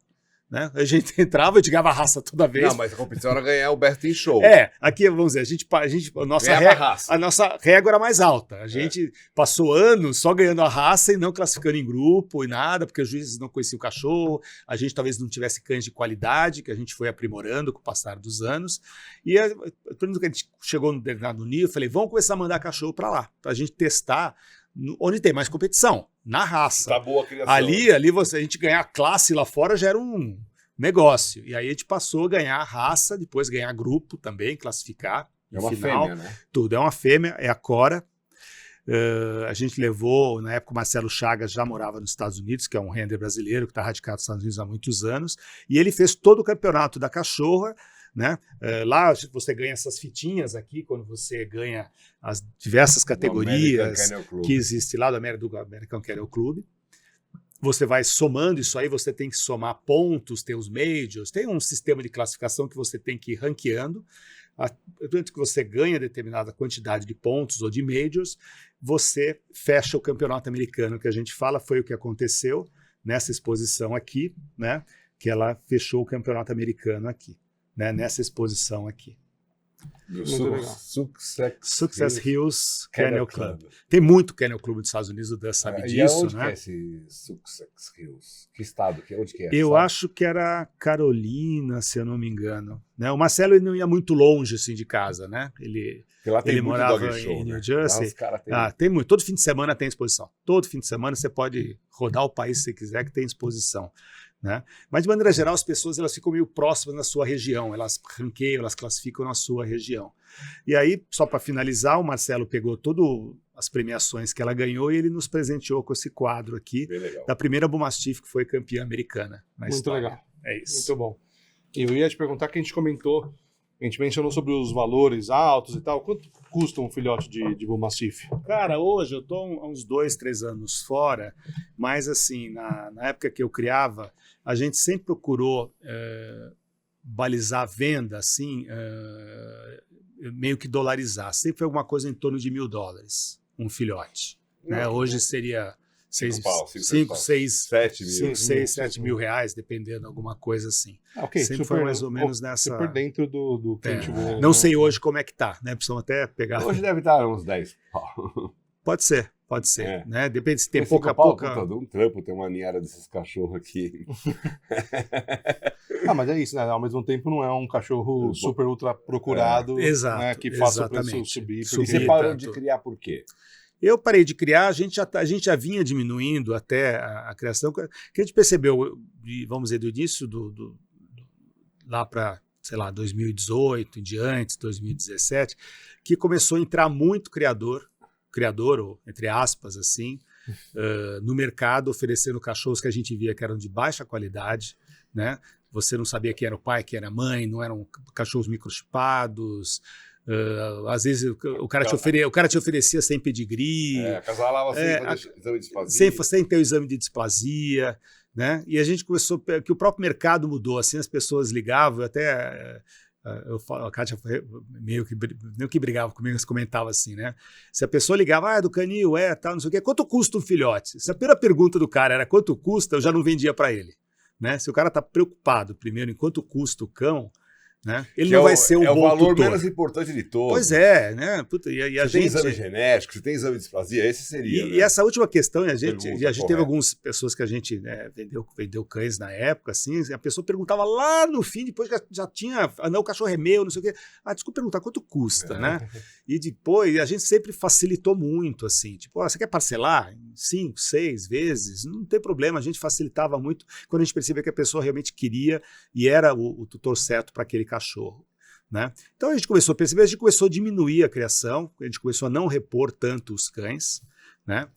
Né? A gente entrava e ganhava raça toda vez. Não, mas a competição era ganhar o Best in Show. Aqui, vamos dizer, a nossa régua era mais alta. A gente passou anos só ganhando a raça e não classificando em grupo e nada, porque os juízes não conheciam o cachorro, a gente talvez não tivesse cães de qualidade, que a gente foi aprimorando com o passar dos anos. E quando a gente chegou no determinado nível, eu falei, vamos começar a mandar cachorro para lá, para a gente testar onde tem mais competição, na raça. Tá boa a criação. Ali a gente ganhar a classe lá fora já era um negócio. E aí a gente passou a ganhar a raça, depois ganhar grupo também, classificar. É uma final, fêmea, né? Tudo. É uma fêmea, é a Cora. A gente levou, na época o Marcelo Chagas já morava nos Estados Unidos, que é um render brasileiro que está radicado nos Estados Unidos há muitos anos, e ele fez todo o campeonato da cachorra, né? Lá você ganha essas fitinhas aqui, quando você ganha as diversas categorias que existe lá do American Kennel Club. Você vai somando isso aí, você tem que somar pontos, tem os majors, tem um sistema de classificação que você tem que ir ranqueando. Durante que você ganha determinada quantidade de pontos ou de majors, você fecha o campeonato americano, que a gente fala, foi o que aconteceu nessa exposição aqui, né? Que ela fechou o campeonato americano aqui. Né, nessa exposição aqui. Success Hills Kennel Club. Tem muito Kennel Club dos Estados Unidos, o Dan sabe disso. E onde né? que é esse Success Hills? Que estado? Onde que é? Eu acho que era Carolina, se eu não me engano. né? O Marcelo ele não ia muito longe assim, de casa, né? Ele morava em New Jersey. Todo fim de semana tem exposição. Todo fim de semana você pode rodar o país se você quiser, que tem exposição. Né? Mas, de maneira geral, as pessoas elas ficam meio próximas na sua região, elas ranqueiam, elas classificam na sua região. E aí, só para finalizar, o Marcelo pegou todas as premiações que ela ganhou e ele nos presenteou com esse quadro aqui da primeira Bull Mastiff que foi campeã americana. Muito legal. É isso. Muito bom. E eu ia te perguntar que a gente mencionou sobre os valores altos e tal. Quanto custa um filhote de Bull Mastiff? Cara, hoje eu estou há uns 2, 3 anos fora, mas assim, na época que eu criava, a gente sempre procurou balizar a venda, assim, meio que dolarizar. Sempre foi alguma coisa em torno de $1.000, um filhote. Né? Hoje seria 5, 6, 7 mil reais, dependendo, alguma coisa assim. Okay, sempre foi mais ou menos nessa... Super dentro do que a gente vê. Não sei hoje como é que tá, né? Precisamos até pegar... Hoje deve estar uns 10 pau. Pode ser. Né? Depende se tem pouca... Puta, um trampo ter uma ninhada desses cachorros aqui. Mas é isso, né? Ao mesmo tempo não é um cachorro super ultra procurado, né? Que faça o preço subir. E você parou de criar por quê? Eu parei de criar, a gente já vinha diminuindo até a criação, que a gente percebeu, vamos dizer, do início lá para, sei lá, 2018 em diante, 2017, que começou a entrar muito criador, ou entre aspas, assim, no mercado, oferecendo cachorros que a gente via que eram de baixa qualidade, né? Você não sabia quem era o pai, quem era a mãe, não eram cachorros microchipados. às vezes o cara te oferecia sem pedigree. Acasalava sem fazer exame de displasia. Sem ter o exame de displasia. Né? E a gente começou, que o próprio mercado mudou, assim, as pessoas ligavam, a Kátia meio que brigava comigo, mas comentava assim, né? Se a pessoa ligava, do canil, tal, não sei o quê, quanto custa um filhote? Se a primeira pergunta do cara era quanto custa, eu já não vendia para ele. Né? Se o cara está preocupado primeiro em quanto custa o cão, né? Ele não vai ser um bom tutor. É o valor menos importante de todos. Pois é, né? Puta, e a você tem exame genético, você tem exame de displasia, esse seria. E essa última questão, a gente teve algumas pessoas que a gente vendeu cães na época, assim, a pessoa perguntava lá no fim, depois que já tinha, não, o cachorro é meu, não sei o quê. Desculpa perguntar quanto custa, né? E depois, a gente sempre facilitou muito, assim, tipo, você quer parcelar em 5, 6 vezes? Não tem problema, a gente facilitava muito quando a gente percebia que a pessoa realmente queria e era o tutor certo para aquele cachorro. Né? Então a gente começou a perceber, a gente começou a diminuir a criação, a gente começou a não repor tanto os cães. Né?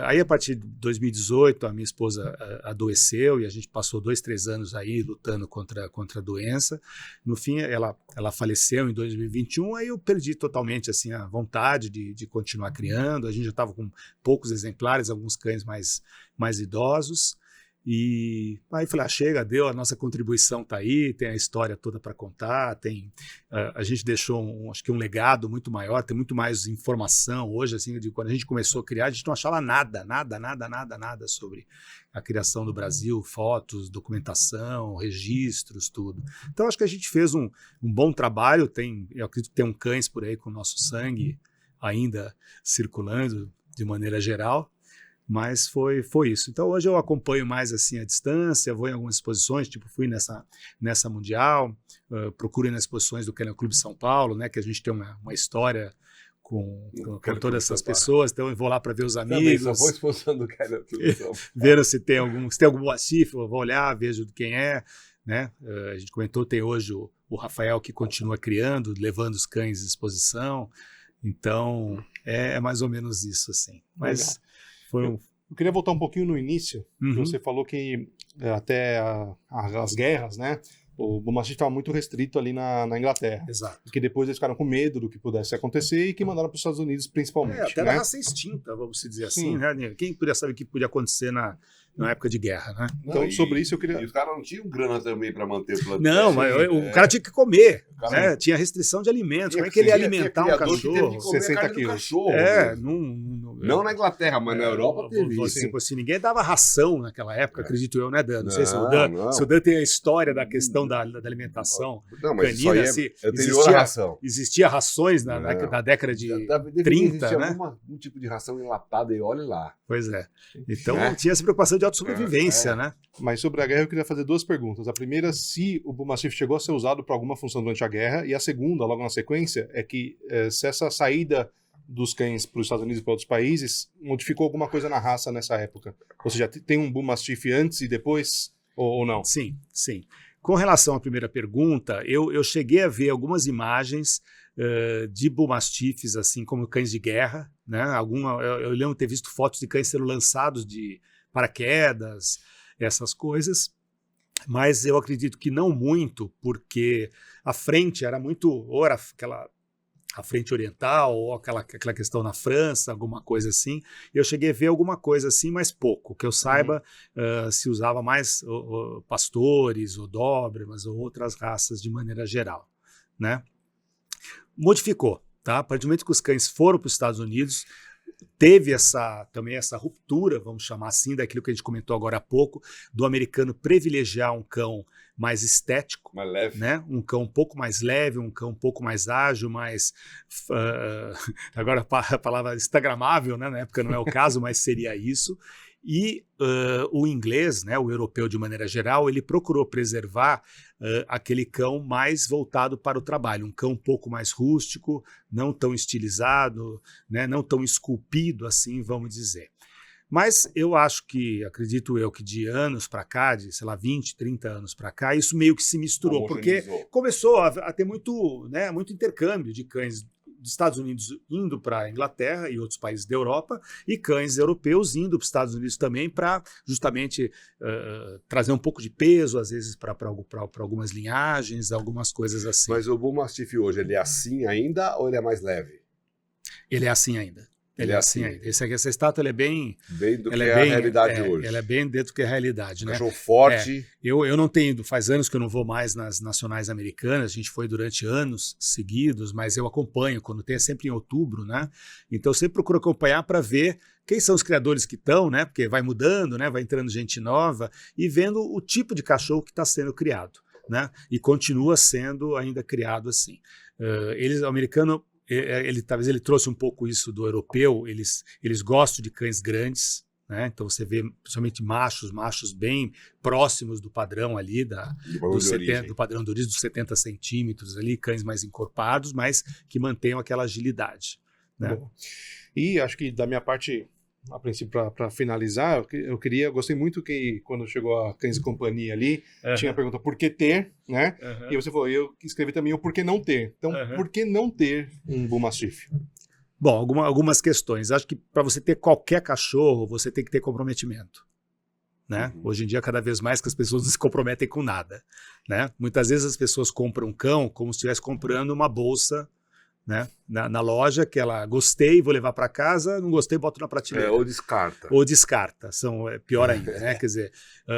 Aí a partir de 2018 a minha esposa adoeceu e a gente passou 2, 3 anos aí lutando contra a doença. No fim ela faleceu em 2021, aí eu perdi totalmente assim, a vontade de continuar criando. A gente já estava com poucos exemplares, alguns cães mais idosos. E aí falei, chega, deu, a nossa contribuição está aí, tem a história toda para contar, a gente deixou acho que um legado muito maior, tem muito mais informação hoje, assim, de quando a gente começou a criar, a gente não achava nada sobre a criação do Brasil, fotos, documentação, registros, tudo. Então acho que a gente fez um bom trabalho, eu acredito que tem cães por aí com o nosso sangue ainda circulando de maneira geral. Mas foi isso. Então hoje eu acompanho mais assim à distância, vou em algumas exposições, tipo fui nessa Mundial, procuro ir nas exposições do Kennel Club São Paulo, né, que a gente tem uma história com todas essas pessoas, então eu vou lá para ver os amigos. Também só vou exposição do Kennel Club São Paulo. Vendo se tem algum Mastiff, eu vou olhar, vejo de quem é. Né? A gente comentou, tem hoje o Rafael que continua criando, levando os cães à exposição. Então é mais ou menos isso, assim. Mas... Eu queria voltar um pouquinho no início, que você falou que até as guerras, né, o Bull Mastiff estava muito restrito ali na Inglaterra. Exato. E que depois eles ficaram com medo do que pudesse acontecer e que mandaram para os Estados Unidos principalmente. Até a raça extinta, vamos dizer assim, né? Quem podia saber o que podia acontecer na época de guerra, né? Então, sobre isso eu queria... E os caras não tinham grana também para manter o plantio. Não, mas o cara tinha que comer, né? Tinha restrição de alimentos. Como é que ele ia alimentar um cachorro? 60 quilos. Não na Inglaterra, mas na Europa teve isso. Se ninguém dava ração naquela época, acredito eu, né, Dan? Não sei se o Dan, não. se o Dan tem a história da questão da alimentação Não, mas canina, isso aí se anterior à ração. existia rações na década de 30, né? Um tipo de ração enlatada e olha lá. Pois é. Então tinha essa preocupação de autossobrevivência, né? Mas sobre a guerra eu queria fazer duas perguntas. A primeira, se o Bull Mastiff chegou a ser usado para alguma função durante a guerra, e a segunda, logo na sequência, é que se essa saída dos cães para os Estados Unidos e para outros países modificou alguma coisa na raça nessa época. Ou seja, tem um Bull Mastiff antes e depois, ou não? Sim, sim. Com relação à primeira pergunta, eu cheguei a ver algumas imagens de Bull Mastiffs, assim como cães de guerra, né? Eu lembro de ter visto fotos de cães sendo lançados de paraquedas, essas coisas, mas eu acredito que não muito, porque a frente era muito, ou era a frente oriental, ou aquela questão na França, alguma coisa assim. Eu cheguei a ver alguma coisa assim, mas pouco. Que eu saiba, se usava mais pastores, ou dóbermas, ou outras raças de maneira geral, né? Modificou, tá? A partir do momento que os cães foram para os Estados Unidos, teve também essa ruptura, vamos chamar assim, daquilo que a gente comentou agora há pouco, do americano privilegiar um cão mais estético, mais leve, né? Um cão um pouco mais leve, um cão um pouco mais ágil, mais agora a palavra instagramável, né? Na época não é o caso, mas seria isso. E o inglês, né, o europeu de maneira geral, ele procurou preservar aquele cão mais voltado para o trabalho, um cão um pouco mais rústico, não tão estilizado, né, não tão esculpido assim, vamos dizer. Mas eu acho que, acredito eu, que de anos para cá, de, sei lá, 20, 30 anos para cá, isso meio que se misturou, porque começou a ter muito, né, muito intercâmbio de cães dos Estados Unidos indo para a Inglaterra e outros países da Europa, e cães europeus indo para os Estados Unidos também para justamente trazer um pouco de peso, às vezes para algumas linhagens, algumas coisas assim. Mas o Bull Mastiff hoje, ele é assim ainda ou ele é mais leve? Ele é assim ainda. Ele é assim ainda. Essa estátua ela é bem... Bem do que é a realidade hoje. Ela é bem dentro do que é a realidade, né? Cachorro forte. Eu não tenho... Faz anos que eu não vou mais nas nacionais americanas. A gente foi durante anos seguidos, mas eu acompanho. Quando tem é sempre em outubro, né? Então eu sempre procuro acompanhar para ver quem são os criadores que estão, né? Porque vai mudando, né? Vai entrando gente nova e vendo o tipo de cachorro que está sendo criado, né? E continua sendo ainda criado assim. O americano... talvez ele trouxe um pouco isso do europeu, eles gostam de cães grandes, né? Então você vê principalmente machos bem próximos do padrão ali, do padrão de origem, dos 70 centímetros ali, cães mais encorpados, mas que mantenham aquela agilidade, né? Bom, e acho que da minha parte, a princípio, para finalizar, gostei muito que quando chegou a Cães e Companhia ali, tinha a pergunta por que ter, né? E você falou, eu escrevi também o por que não ter. Então, por que não ter um Bull Mastiff? Bom, algumas questões. Acho que para você ter qualquer cachorro, você tem que ter comprometimento, né? Hoje em dia, cada vez mais que as pessoas não se comprometem com nada, né? Muitas vezes as pessoas compram um cão como se estivesse comprando uma bolsa, né? Na loja, que ela gostei, vou levar para casa, não gostei, boto na prateleira. Ou descarta. Ou descarta, pior ainda, né? Quer dizer,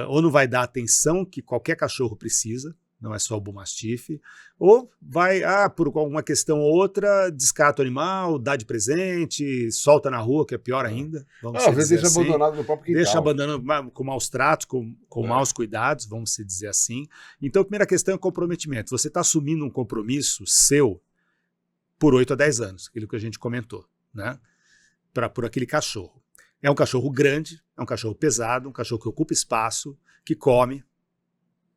ou não vai dar a atenção que qualquer cachorro precisa, não é só o Bull Mastiff, ou vai, por alguma questão ou outra, descarta o animal, dá de presente, solta na rua, que é pior ainda. Às vezes deixa assim, abandonado no próprio quintal. Deixa abandonado com maus tratos, com maus cuidados, vamos se dizer assim. Então, a primeira questão é comprometimento. Você está assumindo um compromisso seu por 8 a 10 anos, aquilo que a gente comentou, né? Por aquele cachorro. É um cachorro grande, é um cachorro pesado, um cachorro que ocupa espaço, que come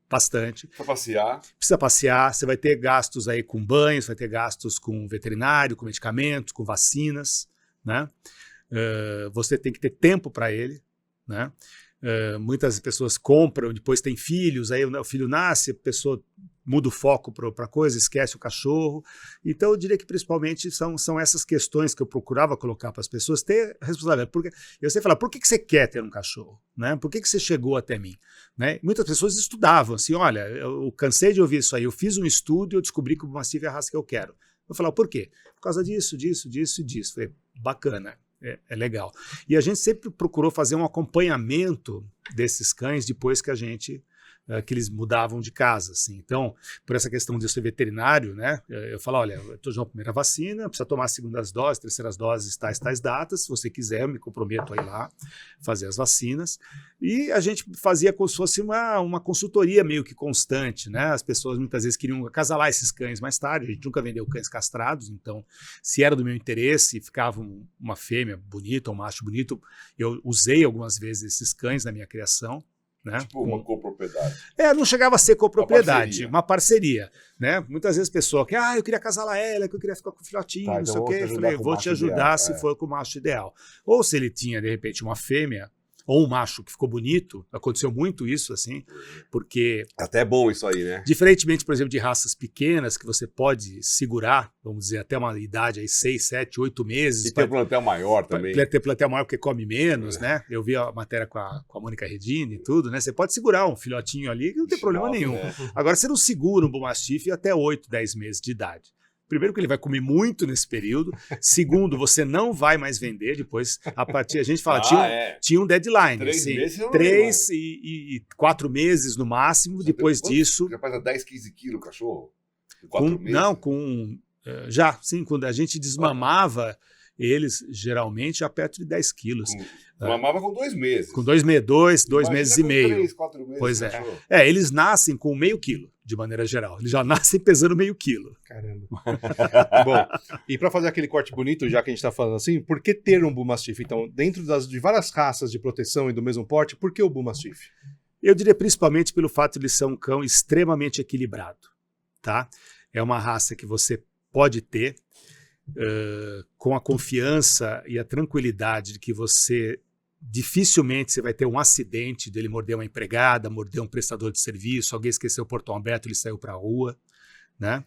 bastante. Precisa passear, você vai ter gastos aí com banhos, vai ter gastos com veterinário, com medicamentos, com vacinas, né? Você tem que ter tempo para ele, né? Muitas pessoas compram, depois tem filhos, aí o filho nasce, a pessoa muda o foco para coisa, esquece o cachorro. Então eu diria que principalmente são essas questões que eu procurava colocar para as pessoas ter responsabilidade. Porque eu sei falar, por que você quer ter um cachorro? Né? Por que você chegou até mim? Né? Muitas pessoas estudavam assim, olha, eu cansei de ouvir isso aí, eu fiz um estudo e eu descobri que o Mastiff é a raça que eu quero. Eu falava, por quê? Por causa disso. Falei, bacana. É legal. E a gente sempre procurou fazer um acompanhamento desses cães depois que que eles mudavam de casa, assim. Então, por essa questão de eu ser veterinário, né, eu falo, olha, eu estou já na primeira vacina, precisa tomar as segundas doses, terceiras doses, tais datas, se você quiser, eu me comprometo a ir lá fazer as vacinas. E a gente fazia como se fosse uma consultoria meio que constante, né, as pessoas muitas vezes queriam acasalar esses cães mais tarde, a gente nunca vendeu cães castrados, então, se era do meu interesse, ficava uma fêmea bonita, um macho bonito, eu usei algumas vezes esses cães na minha criação, né? Tipo uma copropriedade. Não chegava a ser copropriedade, uma parceria, né? Muitas vezes a pessoa que, eu queria casalar ela, que eu queria ficar com o filhotinho, não sei o quê. Eu falei, vou te ajudar se for com o macho ideal. Ou se ele tinha, de repente, uma fêmea ou um macho que ficou bonito, aconteceu muito isso, assim, porque... Até é bom isso aí, né? Diferentemente, por exemplo, de raças pequenas, que você pode segurar, vamos dizer, até uma idade aí, 6, 7, 8 meses. E tem plantel maior também. Ter plantel maior porque come menos, né? Eu vi a matéria com a Mônica Redini e tudo, né? Você pode segurar um filhotinho ali que não tem problema nenhum. Né? Agora, você não segura um Bull Mastiff até 8, 10 meses de idade. Primeiro que ele vai comer muito nesse período. Segundo, você não vai mais vender depois. A gente fala, tinha um deadline. 3 assim, meses eu não 3 e 4 meses no máximo. Depois disso... Já pesa 10, 15 quilos o cachorro? Quando a gente desmamava, eles geralmente já perto de 10 quilos. Mamava com 2 meses. Com 2 meses e meio. 3, 4 meses. Pois é. Eles nascem com meio quilo, de maneira geral. Eles já nascem pesando meio quilo. Caramba. Bom, e para fazer aquele corte bonito, já que a gente está falando assim, por que ter um Bull Mastiff? Então, dentro de várias raças de proteção e do mesmo porte, por que o Bull Mastiff? Eu diria principalmente pelo fato de ele ser um cão extremamente equilibrado. Tá? É uma raça que você pode ter com a confiança e a tranquilidade de que dificilmente você vai ter um acidente dele morder uma empregada, morder um prestador de serviço, alguém esqueceu o portão aberto, ele saiu para a rua, né?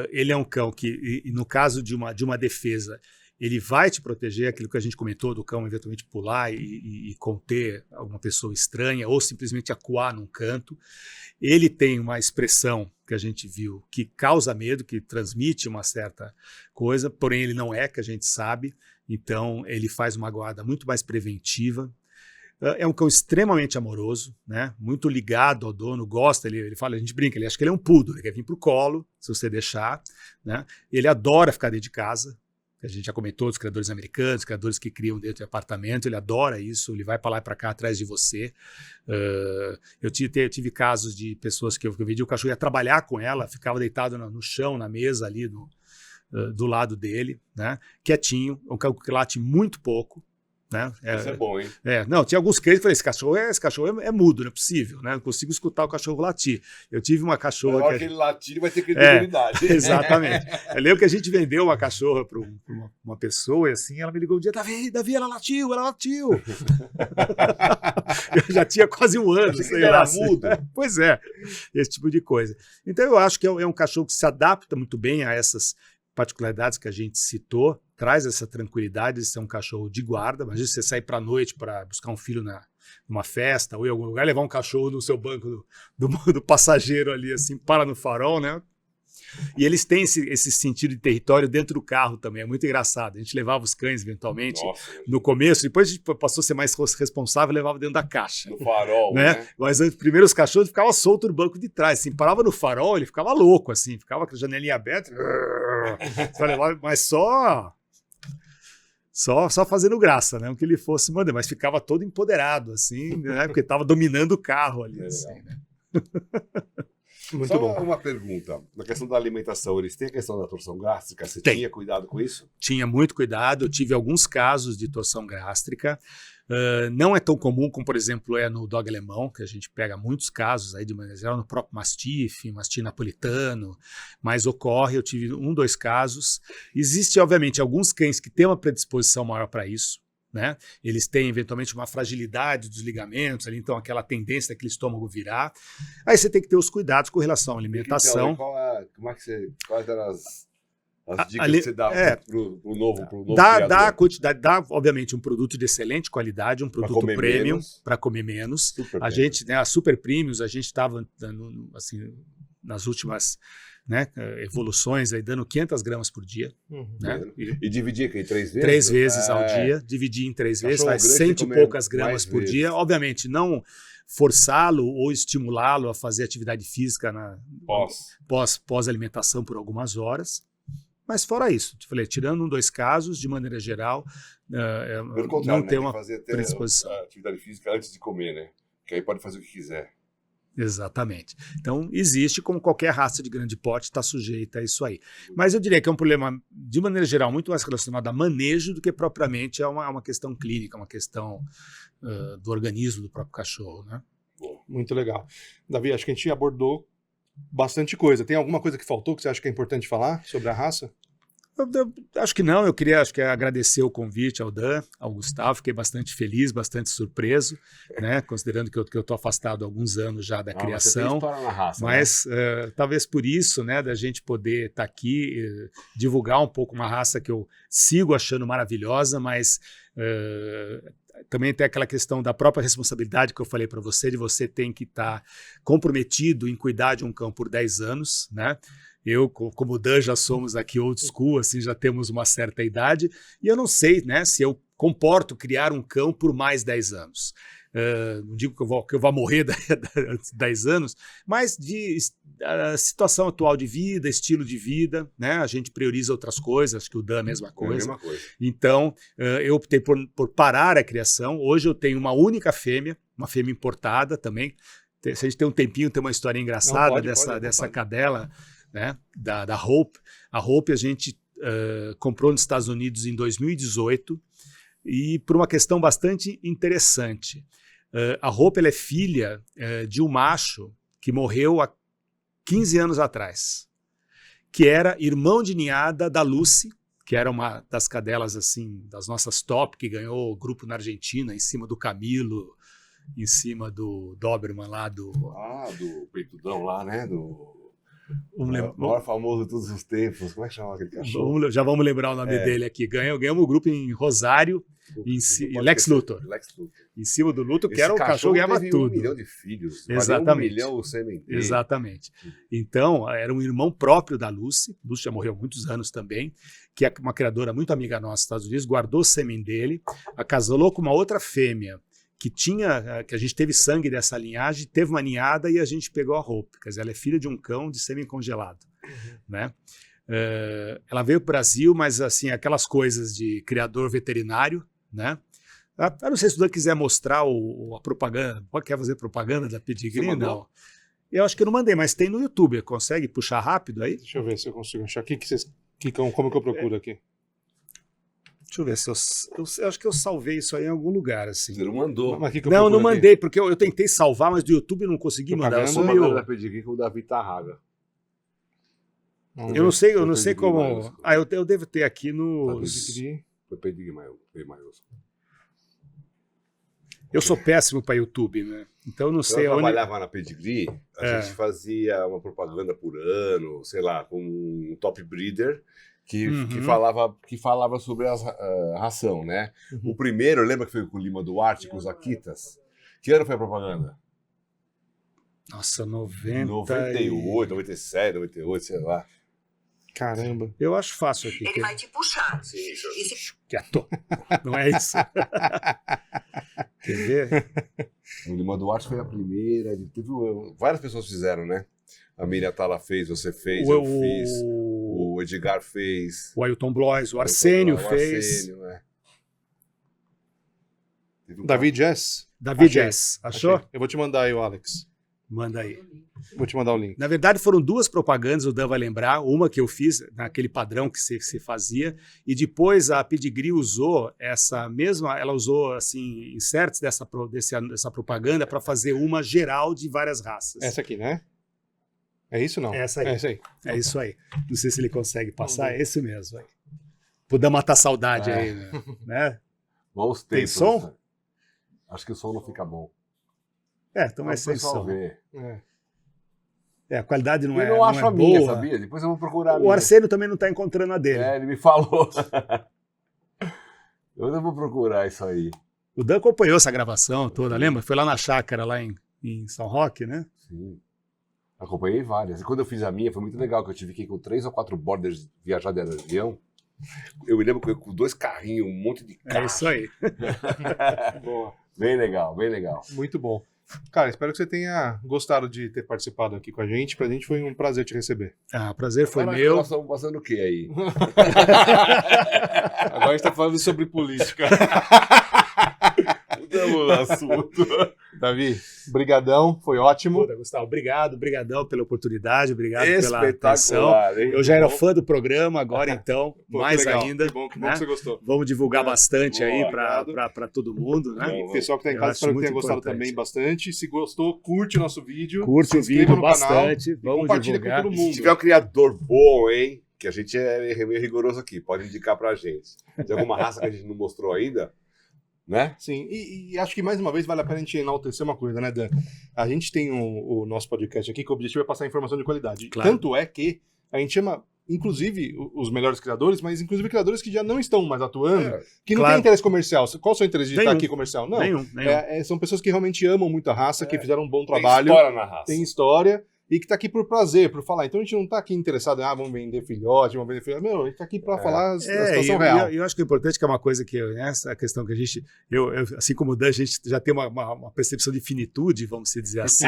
Ele é um cão que, no caso de uma defesa, ele vai te proteger, aquilo que a gente comentou do cão eventualmente pular e conter alguma pessoa estranha ou simplesmente acuar num canto. Ele tem uma expressão que a gente viu que causa medo, que transmite uma certa coisa, porém ele não é, que a gente sabe, então ele faz uma guarda muito mais preventiva. É um cão extremamente amoroso, né? Muito ligado ao dono, gosta, ele fala, a gente brinca, ele acha que ele é um poodle, ele quer vir pro colo, se você deixar, né? Ele adora ficar dentro de casa. A gente já comentou dos criadores americanos, criadores que criam dentro de apartamento, ele adora isso, ele vai para lá e para cá atrás de você. Eu tive casos de pessoas que eu vi, o cachorro ia trabalhar com ela, ficava deitado no chão, na mesa ali do lado dele, né? Quietinho, um cão que late muito pouco. Né? Isso é bom, hein? Não, tinha alguns cães que eu falei, esse cachorro é mudo, não é possível, né? Não consigo escutar o cachorro latir. Eu tive uma cachorra... Na hora que ele latir, ele vai ter credibilidade. Exatamente. Eu lembro que a gente vendeu uma cachorra para uma pessoa e assim, ela me ligou um dia, Davi, ela latiu. Eu já tinha quase um ano, sei lá. Era mudo. Pois é, esse tipo de coisa. Então eu acho que é um cachorro que se adapta muito bem a essas particularidades que a gente citou, traz essa tranquilidade de ser um cachorro de guarda. Imagina você sair para a noite para buscar um filho numa festa ou em algum lugar, levar um cachorro no seu banco do passageiro ali, assim, para no farol, né? E eles têm esse sentido de território dentro do carro também, é muito engraçado. A gente levava os cães eventualmente no começo, depois a gente passou a ser mais responsável e levava dentro da caixa. No farol, né? Mas primeiro os cachorros ficavam soltos no banco de trás, assim, parava no farol, ele ficava louco, assim, ficava com a janelinha aberta, mas só fazendo graça, né? Que ele fosse, mas ficava todo empoderado, assim, né? Porque estava dominando o carro ali, assim, né? Muito só bom. Uma pergunta, na questão da alimentação, eles têm a questão da torção gástrica, você tinha cuidado com isso? Tinha muito cuidado, eu tive alguns casos de torção gástrica, não é tão comum como, por exemplo, é no dog alemão, que a gente pega muitos casos aí de maneira geral, no próprio Mastiff, Mastim napolitano, mas ocorre, eu tive 2 casos. Existe, obviamente, alguns cães que têm uma predisposição maior para isso, né? Eles têm eventualmente uma fragilidade dos ligamentos, ali, então aquela tendência daquele estômago virar. Aí você tem que ter os cuidados com relação à alimentação. Então, quais eram as dicas que você dá pro novo dá quantidade, dá obviamente um produto de excelente qualidade, um produto premium para comer menos. A gente, né, a Super Premiums, a gente estava assim, nas últimas, né, evoluções, aí, dando 500 gramas por dia. Uhum. Né? E dividir aqui 3 vezes? 3 vezes ao dia, dividir em 3 vezes, Cachorro faz grande 100 e come poucas mais gramas por vezes. dia. Obviamente, não forçá-lo ou estimulá-lo a fazer atividade física pós-alimentação por algumas horas. Mas fora isso, te falei, tirando 2 casos, de maneira geral, Pelo contrário, não né? tem Tem uma que fazer até predisposição. a atividade física antes de comer, né? Que aí pode fazer o que quiser. Exatamente. Então, existe, como qualquer raça de grande porte, está sujeita a isso aí. Mas eu diria que é um problema, de maneira geral, muito mais relacionado a manejo do que propriamente a uma questão clínica, uma questão do organismo do próprio cachorro, né? Muito legal. Davi, acho que a gente abordou bastante coisa. Tem alguma coisa que faltou que você acha que é importante falar sobre a raça? Eu acho que não, eu queria agradecer o convite ao Dan, ao Gustavo, fiquei bastante feliz, bastante surpreso, né, considerando que eu estou afastado há alguns anos já da Mas você tem criação, história na raça, mas talvez por isso, né, da gente poder estar aqui, divulgar um pouco uma raça que eu sigo achando maravilhosa, mas também tem aquela questão da própria responsabilidade que eu falei para você, de você tem que estar comprometido em cuidar de um cão por 10 anos, né? Eu, como o Dan, já somos aqui old school, assim, já temos uma certa idade, e eu não sei, né, se eu comporto criar um cão por mais 10 anos. Não digo que eu vou morrer antes de 10 anos, mas a situação atual de vida, estilo de vida, né, a gente prioriza outras coisas, acho que o Dan é a mesma coisa. É a mesma coisa. Então, eu optei por parar a criação. Hoje eu tenho uma única fêmea, uma fêmea importada também. Se a gente tem um tempinho, tem uma história engraçada dessa cadela, né, da Hope. A Hope a gente comprou nos Estados Unidos em 2018 e por uma questão bastante interessante. A Hope ela é filha de um macho que morreu há 15 anos atrás, que era irmão de ninhada da Lucy, que era uma das cadelas assim, das nossas top, que ganhou o grupo na Argentina, em cima do Camilo, em cima do Doberman lá do peitudão lá, né? O Vamos maior famoso de todos os tempos. Como é que chama aquele cachorro? já vamos lembrar o nome dele aqui. Ganhamos o grupo em Rosário, Lex Luthor. Em cima do Luthor, que era o cachorro que ganhava tudo. 1 milhão de filhos. Exatamente. 1 milhão o sêmen. Exatamente. Então, era um irmão próprio da Lucy. Lucy já morreu há muitos anos também, que é uma criadora muito amiga nossa nos Estados Unidos, guardou o sêmen dele, acasalou com uma outra fêmea que a gente teve sangue dessa linhagem, teve uma ninhada e a gente pegou a Hope. Quer dizer, ela é filha de um cão de sêmen congelado. Né? Ela veio para o Brasil, mas assim, aquelas coisas de criador veterinário, né? Eu não sei se o Dan quiser mostrar a propaganda, quer fazer propaganda da Pedigree? Não. Eu acho que eu não mandei, mas tem no YouTube. Consegue puxar rápido aí? Deixa eu ver se eu consigo achar. Como que eu procuro aqui? Deixa eu ver se eu acho que eu salvei isso aí em algum lugar, assim. Você não mandou. Não mandei, porque eu tentei salvar, mas do YouTube não consegui mandar. Eu sou meio... da Pedigree com o Davi Tarraga. Eu não sei como... Eu devo ter aqui no... Foi Pedigree maiúsculo. Eu sou péssimo para YouTube, né? Então eu não sei Eu onde... trabalhava na Pedigree, a gente fazia uma propaganda por ano, sei lá, com um top breeder que falava sobre a ração, né? O primeiro, lembra que foi com o Lima Duarte, com os Akitas? Que ano foi a propaganda? Nossa, 98, 97, 98, sei lá. Caramba. Eu acho fácil aqui. Ele vai te puxar. Quieto. Não é isso? Quer ver? O Lima Duarte foi a primeira. Várias pessoas fizeram, né? A Miriam Tala fez, você fez, eu fiz. O Edgar fez. O Ailton Blois, o Arsênio fez. David Jess? David Jess. Achou? Achei. Eu vou te mandar aí, o Alex. Manda aí. Vou te mandar o link. Na verdade, foram 2 propagandas, o Dan vai lembrar. Uma que eu fiz, naquele padrão que se fazia, e depois a Pedigree usou ela usou assim, inserts dessa propaganda para fazer uma geral de várias raças. Essa aqui, né? É isso não? Essa aí. É essa aí. É isso aí. Não sei se ele consegue passar, é esse mesmo aí. Poder matar saudade aí, né? Bons tempos. Tem som? Acho que o som não fica bom. Então é sem som. A qualidade não é boa. Eu não acho a minha, sabia? Depois eu vou procurar a minha. O Arsênio também não está encontrando a dele. Ele me falou. Eu não vou procurar isso aí. O Dan acompanhou essa gravação toda, lembra? Foi lá na chácara, lá em São Roque, né? Sim. Acompanhei várias. E quando eu fiz a minha, foi muito legal, que eu tive que ir com 3 ou 4 borders viajar de avião. Eu me lembro que eu com 2 carrinhos, um monte de carro. É isso aí. Boa. Bem legal, bem legal. Muito bom. Cara, espero que você tenha gostado de ter participado aqui com a gente. Pra gente foi um prazer te receber. Ah, prazer foi Agora, meu. Nós estamos passando o quê aí? Agora a gente tá falando sobre política. Mudamos o assunto. Davi, brigadão, foi ótimo. Puta, Gustavo, brigadão pela oportunidade, obrigado pela atenção. Espetacular, hein? Eu já era fã do programa, agora então, Pô, mais que legal. ainda. Que bom né? que você gostou. Vamos divulgar bastante Boa, aí obrigado. para todo mundo, né? E o pessoal que tá em Eu casa, acho espero que muito tenha gostado importante. também bastante. Se gostou, curte o nosso vídeo. Curte se o inscreva vídeo no canal bastante, e vamos compartilha com divulgar. todo Se mundo. tiver um criador bom, hein? Que a gente é meio rigoroso aqui, pode indicar pra gente. De alguma raça que a gente não mostrou ainda, né? Sim, e acho que mais uma vez vale a pena a gente enaltecer uma coisa, né, Dan? A gente tem o nosso podcast aqui que o objetivo é passar informação de qualidade. Claro. Tanto é que a gente chama, inclusive, os melhores criadores, mas inclusive criadores que já não estão mais atuando, que não claro. tem interesse comercial. Qual o seu interesse de estar Nenhum. aqui comercial? Não. Nenhum. São pessoas que realmente amam muito a raça, que fizeram um bom Tem trabalho, história na raça. tem história, e que tá aqui por prazer, por falar. Então a gente não tá aqui interessado em, vamos vender filhote, vamos vender filhote. Meu, a gente tá aqui pra falar a situação real. Eu acho que o importante é que é uma coisa que, né, essa questão que a gente, eu, assim como o Dan, a gente já tem uma percepção de finitude, vamos dizer assim,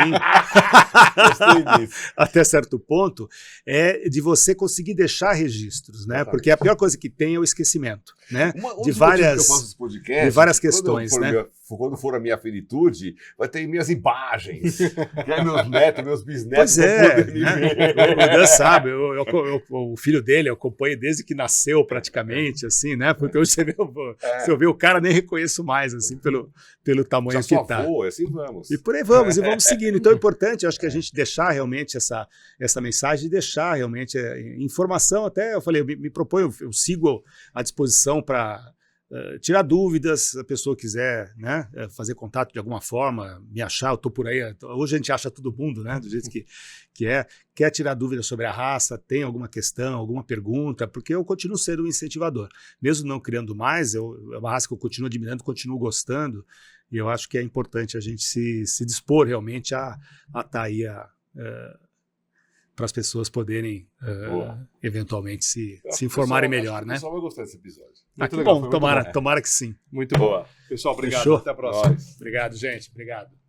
Gostei disso. até certo ponto, é de você conseguir deixar registros, né? Exatamente. Porque a pior coisa que tem é o esquecimento, né? Um De dos várias- motivos que eu faço esse podcast, de várias quando questões, for né? Quando for a minha finitude, vai ter minhas imagens. Que aí meus netos, meus bisnetos Pois é, vão poder me né? ver. O Dan sabe, o filho dele eu acompanho desde que nasceu praticamente, assim, né? Porque hoje se eu ver o cara nem reconheço mais, assim, pelo tamanho Já que sou tá. avô, assim vamos. E por aí vamos, e vamos seguindo. Então é importante, eu acho que a gente deixar realmente essa mensagem, deixar realmente informação. Até eu falei, eu me proponho, eu sigo à disposição para tirar dúvidas, se a pessoa quiser, né, fazer contato de alguma forma, me achar, eu estou por aí. Hoje a gente acha todo mundo, né, do jeito que é. Quer tirar dúvidas sobre a raça, tem alguma questão, alguma pergunta, porque eu continuo sendo um incentivador. Mesmo não criando mais, é uma raça que eu continuo admirando, continuo gostando, e eu acho que é importante a gente se dispor realmente a estar aí para as pessoas poderem eventualmente se informarem melhor, O né? pessoal vai gostar desse episódio. Que legal, bom, foi muito tomara que sim. Muito bom. Boa. Pessoal, obrigado. Fechou? Até a próxima. Nós. Obrigado, gente. Obrigado.